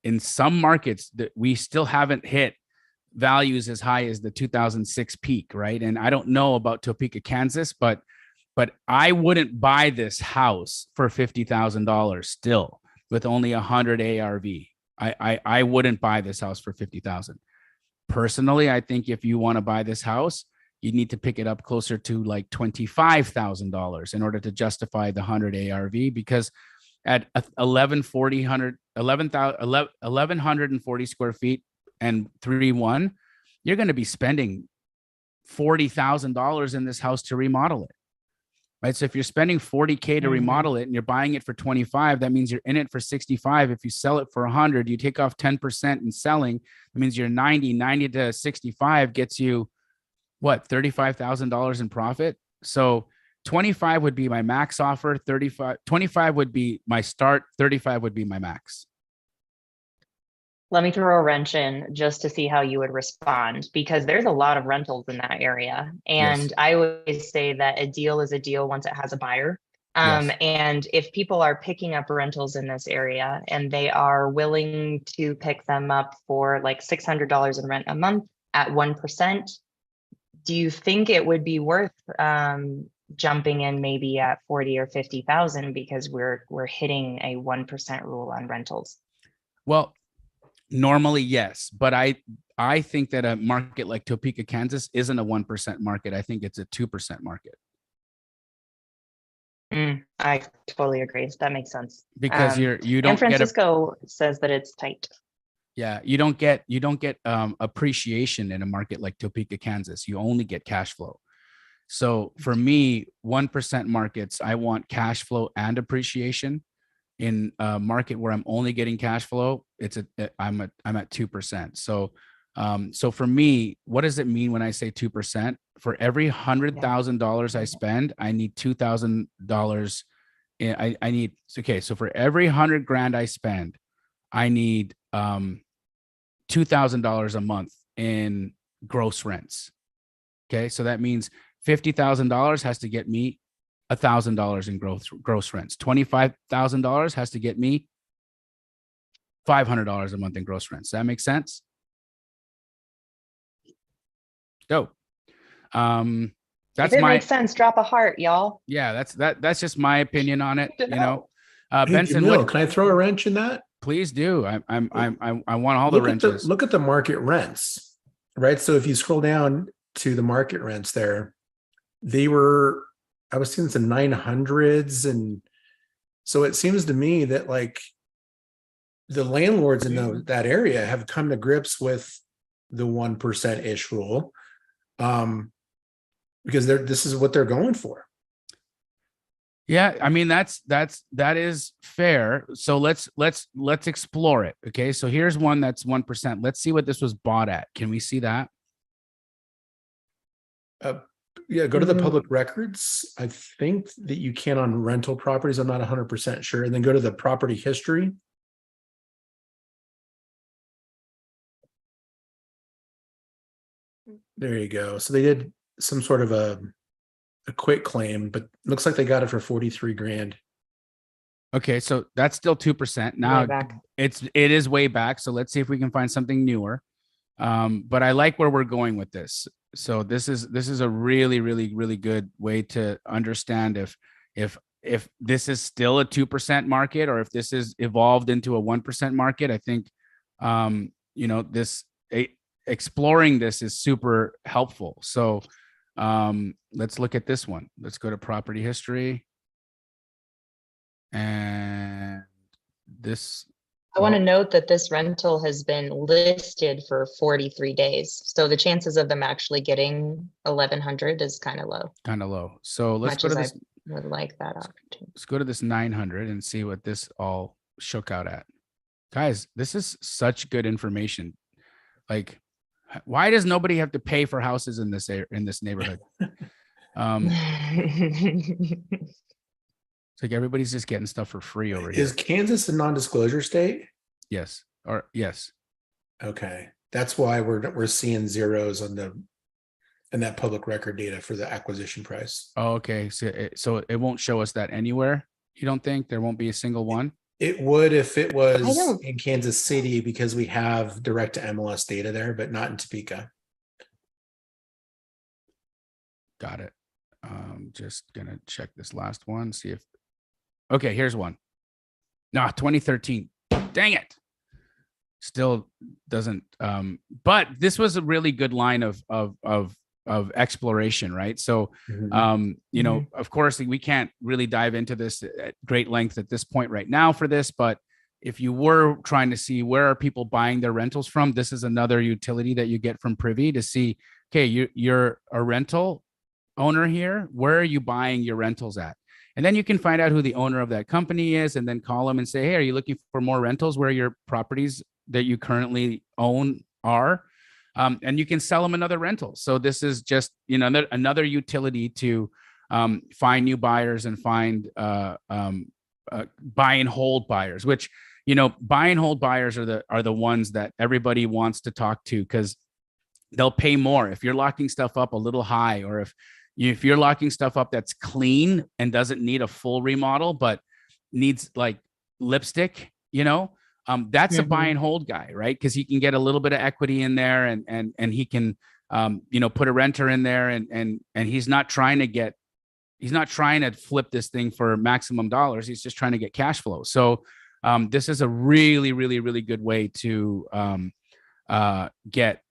in some markets that we still haven't hit values as high as the 2006 peak, right? And I don't know about Topeka, Kansas, but I wouldn't buy this house for $50,000 still with only 100 ARV. I wouldn't buy this house for $50,000. Personally, I think if you want to buy this house, you need to pick it up closer to like $25,000 in order to justify the 100 ARV, because at 1,140 square feet and 3.1, you're going to be spending $40,000 in this house to remodel it. right? So if you're spending 40K to remodel it and you're buying it for 25, that means you're in it for 65. If you sell it for 100, you take off 10% in selling. That means you're 90 to 65 gets you what, $35,000 in profit. So 25 would be my max offer. 25 would be my start. 35 would be my max. Let me throw a wrench in just to see how you would respond, because there's a lot of rentals in that area. And Yes. I always say that a deal is a deal once it has a buyer. Yes. And if people are picking up rentals in this area and they are willing to pick them up for like $600 in rent a month at 1%, do you think it would be worth jumping in maybe at 40 or 50,000 because we're hitting a 1% rule on rentals? Well, normally, yes, but I think that a market like Topeka, Kansas isn't a 1% market. I think it's a 2% market. I totally agree. That makes sense. Because you don't San Francisco says that it's tight. Yeah, you don't get appreciation in a market like Topeka, Kansas. You only get cash flow. So for me, 1% markets, I want cash flow and appreciation. In a market where I'm only getting cash flow, I'm at 2%. So for me, what does it mean when I say 2%? For every $100,000 I spend, I need $2,000. I need, okay. So for every 100 grand I spend, I need $2,000 a month in gross rents. Okay. So that means $50,000 has to get me $1,000 in gross rents. $25,000 has to get me $500 a month in gross rents. Does that make sense? Dope. That's if it makes sense, drop a heart, y'all. Yeah, that's just my opinion on it. You know, hey, Benson, Jamil, can I throw a wrench in that? Please do. I want all the wrenches. Look at the market rents, right? So if you scroll down to the market rents there, I was seeing some 900s. And so it seems to me that like the landlords in that area have come to grips with the 1% ish rule. Because this is what they're going for. Yeah, I mean that is fair. So let's explore it. Okay, so here's one that's 1%. Let's see what this was bought at. Can we see that? Yeah, go to the public records. I think that you can on rental properties. I'm not 100% sure. And then go to the property history. There you go. So they did some sort of a quick claim, but looks like they got it for 43 grand. Okay, so that's still 2%. Now it is way back. So let's see if we can find something newer. But I like where we're going with this. So this is a really, really, really good way to understand if this is still a 2% market or if this is evolved into a 1% market. I think exploring this is super helpful. So let's look at this one. Let's go to property history. And this, I want to note that this rental has been listed for 43 days. So the chances of them actually getting 1,100 is kind of low. So let's go to this. I would like that opportunity. Let's go to this 900 and see what this all shook out at. Guys, this is such good information. Like, why does nobody have to pay for houses in this neighborhood? It's like everybody's just getting stuff for free over here. Is Kansas a non-disclosure state? Yes. Yes. Okay, that's why we're seeing zeros on that public record data for the acquisition price. Oh, okay. So it won't show us that anywhere. You don't think there won't be a single one? It would if it was in Kansas City because we have direct to MLS data there, but not in Topeka. Got it. Just gonna check this last one, see if. Okay, here's one. Nah, 2013. Dang it. Still doesn't. But this was a really good line of exploration, right? So, of course, we can't really dive into this at great length at this point right now for this, but if you were trying to see where are people buying their rentals from, this is another utility that you get from Privy to see, okay, you're a rental. owner here, where are you buying your rentals at? And then you can find out who the owner of that company is and then call them and say, hey, are you looking for more rentals where your properties that you currently own are? And you can sell them another rental. So this is just, you know, another utility to find new buyers and find buy and hold buyers, which, you know, buy and hold buyers are the ones that everybody wants to talk to, because they'll pay more if you're locking stuff up a little high, or if you're locking stuff up that's clean and doesn't need a full remodel but needs like lipstick, you know, that's a buy and hold guy, right? Because he can get a little bit of equity in there, and he can you know, put a renter in there, and he's not trying to flip this thing for maximum dollars. He's just trying to get cash flow. So this is a really, really, really good way to get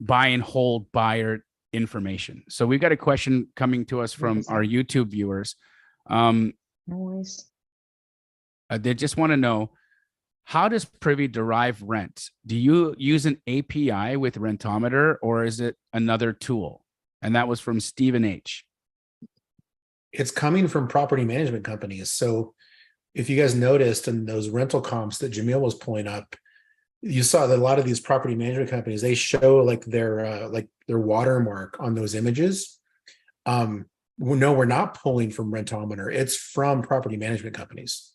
buy and hold buyer information. So we've got a question coming to us from our YouTube viewers. They just want to know, how does Privy derive rent? Do you use an API with Rentometer, or is it another tool? And that was from Stephen H. It's coming from property management companies. So if you guys noticed in those rental comps that Jamil was pulling up, you saw that a lot of these property management companies, they show like their watermark on those images. No, we're not pulling from Rentometer. It's from property management companies.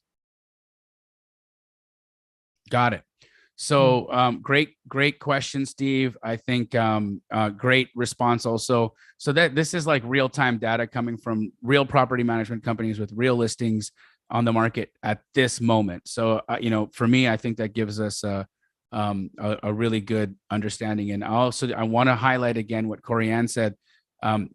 Got it. So great question, Steve. I think great response also. So that this is like real-time data coming from real property management companies with real listings on the market at this moment. So you know, for me, I think that gives us a really good understanding. And also, I want to highlight again what Corianne said.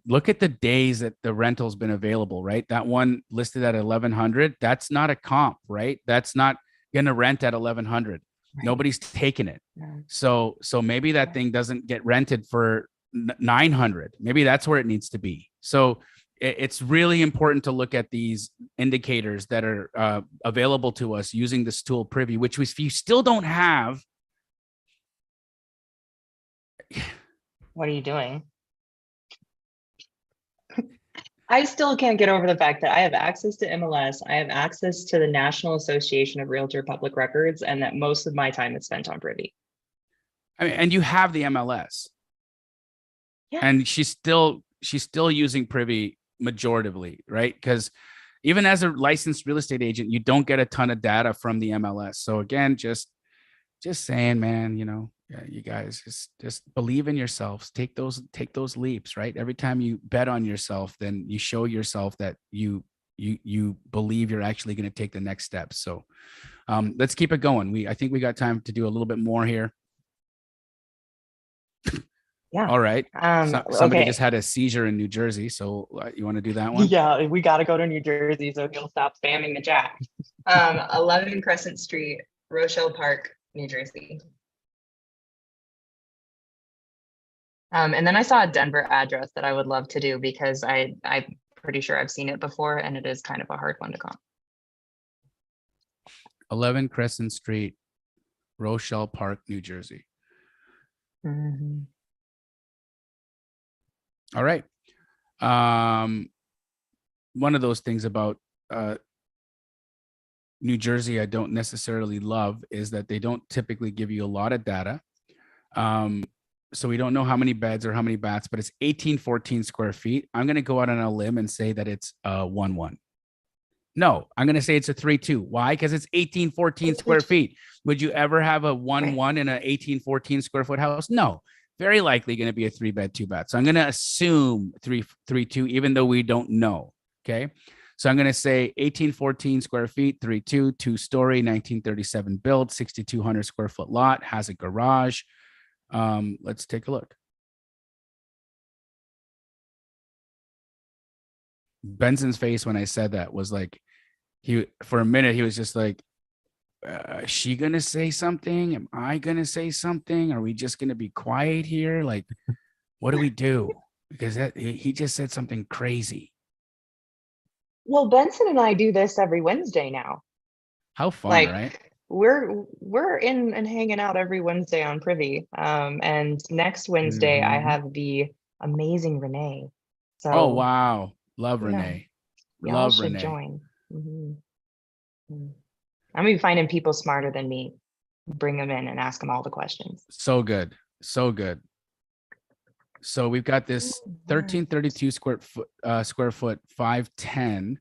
Look at the days that the rental's been available, right? That one listed at 1,100, that's not a comp, right? That's not going to rent at 1,100. Right. Nobody's taking it. Yeah. So maybe that thing doesn't get rented for 900. Maybe that's where it needs to be. So it's really important to look at these indicators that are available to us using this tool Privy, which if you still don't have. What are you doing? I still can't get over the fact that I have access to MLS. I have access to the National Association of Realtor Public Records, and that most of my time is spent on Privy. I mean, and you have the MLS. Yeah. And she's still using Privy majoritively, right? Because even as a licensed real estate agent, you don't get a ton of data from the MLS. So again, just saying, man, you know, yeah, you guys just believe in yourselves. Take those leaps, right? Every time you bet on yourself, then you show yourself that you believe you're actually going to take the next steps. So let's keep it going. I think we got time to do a little bit more here. Yeah. All right. Somebody just had a seizure in New Jersey. So you want to do that one? Yeah, we got to go to New Jersey so he'll stop spamming the chat. 11 Crescent Street, Rochelle Park, New Jersey. And then I saw a Denver address that I would love to do because I'm pretty sure I've seen it before, and it is kind of a hard one to comp. 11 Crescent Street, Rochelle Park, New Jersey. Mm-hmm. All right. One of those things about New Jersey I don't necessarily love is that they don't typically give you a lot of data. So we don't know how many beds or how many baths, but it's 1814 square feet. I'm going to go out on a limb and say that it's a 1-1. No, I'm going to say it's a 3-2. Why? Because it's 1814 square feet. Would you ever have a 1-1 in an 1814 square foot house? No, very likely going to be a 3-bed, 2-bath. So I'm going to assume 3-2, even though we don't know. Okay. So I'm going to say 1814 square feet, 3-2, 2-story, 1937 build, 6,200 square foot lot, has a garage. Let's take a look. Benson's face when I said that was like, for a minute, he was just like, is she going to say something? Am I going to say something? Are we just going to be quiet here? Like, what do we do? Because he just said something crazy. Well, Benson and I do this every Wednesday now. How fun, like, right? We're in and hanging out every Wednesday on Privy. And next Wednesday, I have the amazing Renee So Oh, wow. Love yeah, Renee. y'all Love should Renee. join. Mhm. Mm. I'm gonna be finding people smarter than me, bring them in and ask them all the questions. So good. So good. So we've got this 1332 square foot 510.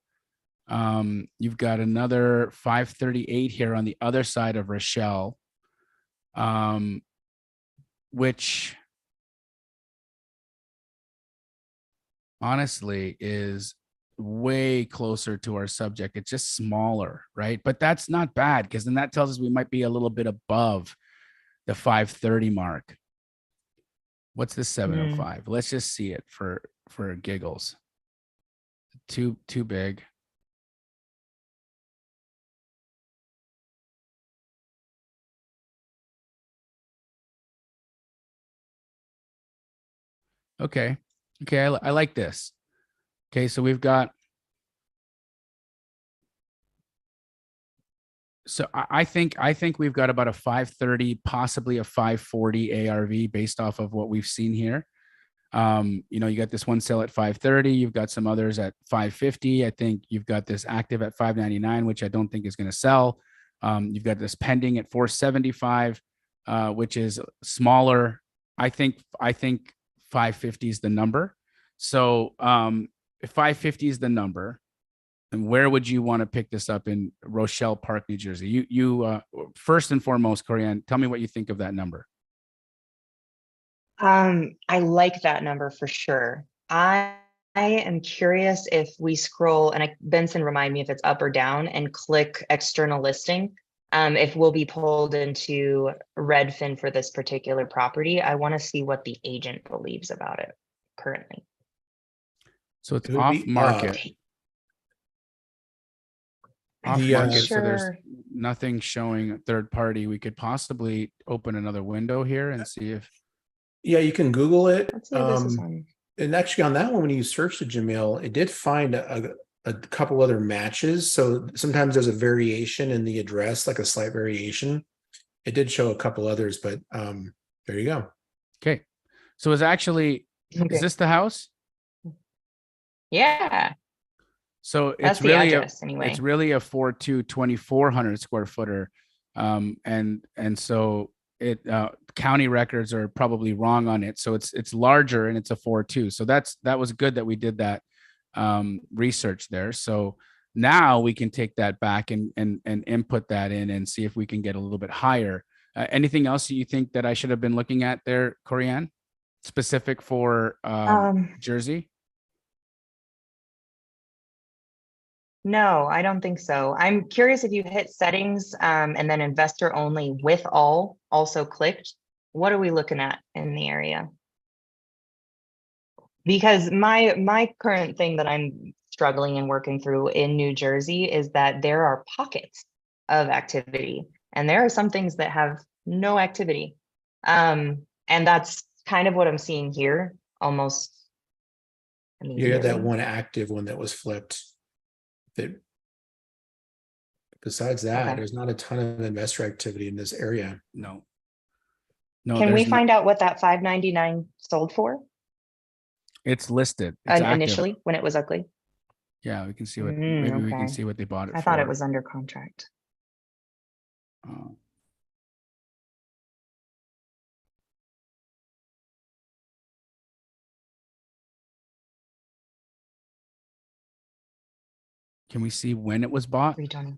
You've got another 538 here on the other side of Rochelle, which honestly is way closer to our subject. It's just smaller, right? But that's not bad, because then that tells us we might be a little bit above the 530 mark. What's the 705? Let's just see it for giggles. Too big. Okay. Okay, I like this. Okay, so we've got, so I think we've got about a 530, possibly a 540 ARV based off of what we've seen here. You know, you got this one sale at 530, you've got some others at 550. I think you've got this active at 599, which I don't think is going to sell. You've got this pending at 475, which is smaller. I think 550 is the number. So if 550 is the number, and where would you want to pick this up in Rochelle Park, New Jersey? You first and foremost, Corianne, tell me what you think of that number. I like that number for sure. I am curious if we scroll, and Benson, remind me if it's up or down, and click external listing. If we'll be pulled into Redfin for this particular property, I want to see what the agent believes about it currently. So it's It would off be, market. Off The, market, so there's Sure. nothing showing third party. We could possibly open another window here and see if, Yeah, you can Google it. Let's see if this is on. And actually on that one, when you search the Jamil, it did find a couple other matches. So sometimes there's a variation in the address, like a slight variation. It did show a couple others, but there you go. okay. So it's actually, Okay. is this the house? Yeah, So that's it's the really address anyway. it's really a 4.2 2,400 square footer. And so it county records are probably wrong on it. So it's larger and it's a 4.2. So that was good that we did that research there. So now we can take that back and input that in and see if we can get a little bit higher. Anything else that you think that I should have been looking at there, Corianne, specific for Jersey? No, I don't think so. I'm curious if you hit settings and then investor only with all also clicked. What are we looking at in the area? Because my current thing that I'm struggling and working through in New Jersey is that there are pockets of activity, and there are some things that have no activity. And that's kind of what I'm seeing here almost. You had that immediately. one active one that was flipped. That besides that, Okay. there's not a ton of investor activity in this area. No. Can we there's find out what that 599 sold for it's listed. It's active. initially when it was ugly? Yeah, we can see what maybe we can Okay. see what they bought it I for. thought it was under contract. Can we see when it was bought? 320.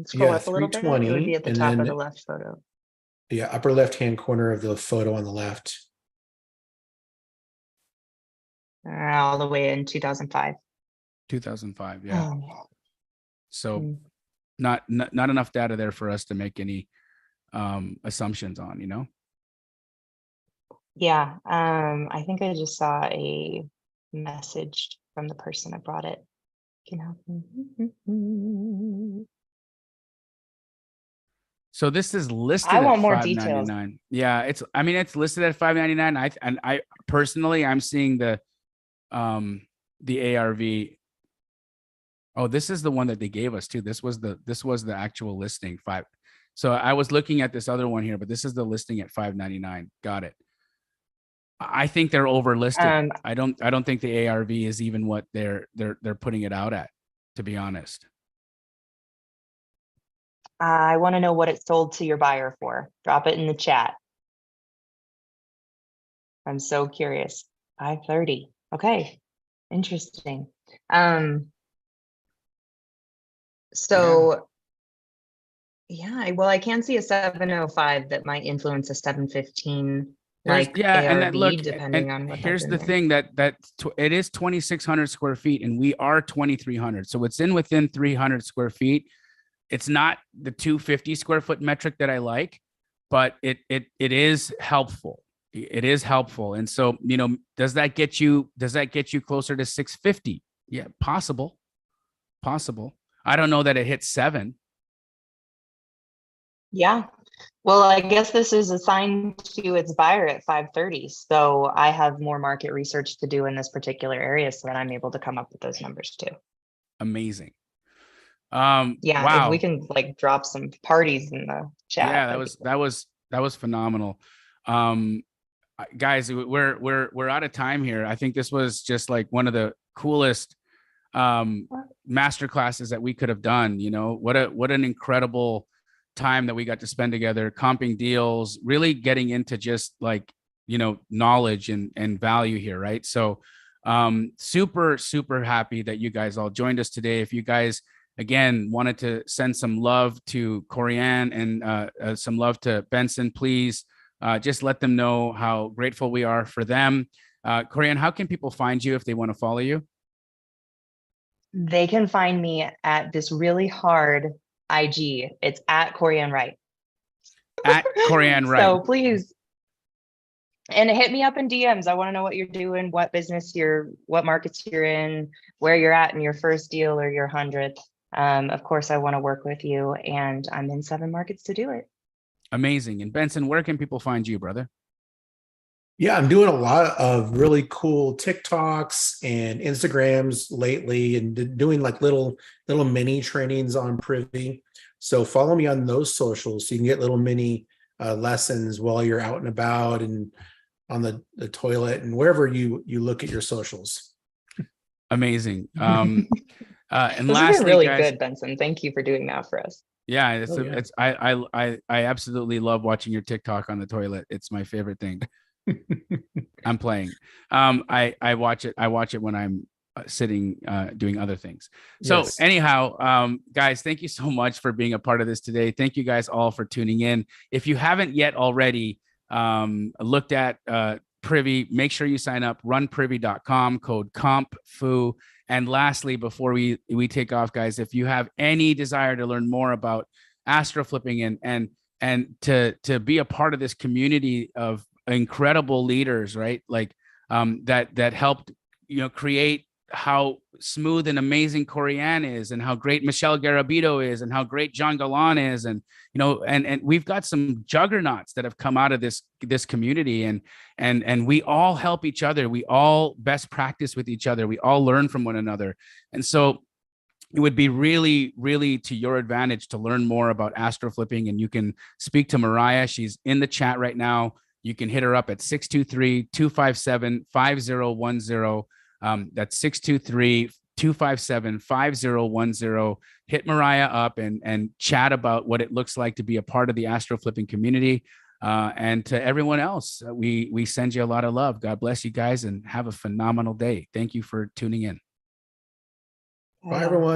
Scroll up a little bit. It would 320, be at the and top of then the left photo. the upper left-hand corner of the photo on the left. All the way in 2005. 2005. Yeah. Oh. So not enough data there for us to make any assumptions on, you know? Yeah. I think I just saw a message from the person that brought it. You know. So this is listed I at want more details. $599. Yeah, it's listed at $599. I personally I'm seeing the ARV. Oh, this is the one that they gave us too. This was the actual listing. So I was looking at this other one here, but this is the listing at $599. Got it. I think they're overlisted. Um, I don't think the ARV is even what they're putting it out at, to be honest. I want to know what it sold to your buyer for. Drop it in the chat. I'm so curious. 530. Okay. Interesting. So yeah, well, I can see a 705 that might influence a 715 like and ARV, that look, depending and on what here's that's in the there. thing it is 2,600 square feet and we are 2,300. So it's within 300 square feet. It's not the 250 square foot metric that I like, but it is helpful. It is helpful. And so, does that get you closer to 650? Yeah, possible. I don't know that it hits 7. Yeah. Well, I guess this is assigned to its buyer at 530. So I have more market research to do in this particular area so that I'm able to come up with those numbers too. Amazing. Yeah, if we Wow. can like drop some parties in the chat. Yeah, that'd be great. that was phenomenal. Guys, we're out of time here. I think this was just like one of the coolest master classes that we could have done. What an incredible time that we got to spend together, comping deals, really getting into just like knowledge and value here, right? So super happy that you guys all joined us today. If you guys again wanted to send some love to Corianne and some love to Benson, please just let them know how grateful we are for them. Corianne, how can people find you if they want to follow you? They can find me at this really hard IG. It's at Corianne Wright. At Corianne Wright. So please, and hit me up in DMs. I want to know what you're doing, what what markets you're in, where you're at in your first deal or your 100th. Of course, I want to work with you, and I'm in 7 markets to do it. Amazing. And Benson, where can people find you, brother? Yeah, I'm doing a lot of really cool TikToks and Instagrams lately, and doing like little mini trainings on Privy. So follow me on those socials so you can get little mini lessons while you're out and about and on the toilet and wherever you look at your socials. Amazing. And This lastly, has been really guys, good, Benson. Thank you for doing that for us. Yeah, Yeah. I absolutely love watching your TikTok on the toilet. It's my favorite thing. I'm playing. I watch it when I'm sitting doing other things. So Yes. anyhow, guys, thank you so much for being a part of this today. Thank you guys all for tuning in. If you haven't yet already looked at Privy, make sure you sign up. Runprivy.com, code COMPFU. And lastly, before we take off, guys, if you have any desire to learn more about astro flipping and to be a part of this community of incredible leaders, right? Like that helped create how smooth and amazing Corianne is, and how great Michelle Garabito is, and how great John Galan is, and and we've got some juggernauts that have come out of this community, and we all help each other. We all best practice with each other. We all learn from one another, and so it would be really, really to your advantage to learn more about astro flipping. And you can speak to Mariah. She's in the chat right now. You can hit her up at 623-257-5010. That's 623-257-5010. Hit Mariah up and chat about what it looks like to be a part of the astro flipping community. And to everyone else, we send you a lot of love. God bless you guys and have a phenomenal day. Thank you for tuning in. Bye, everyone.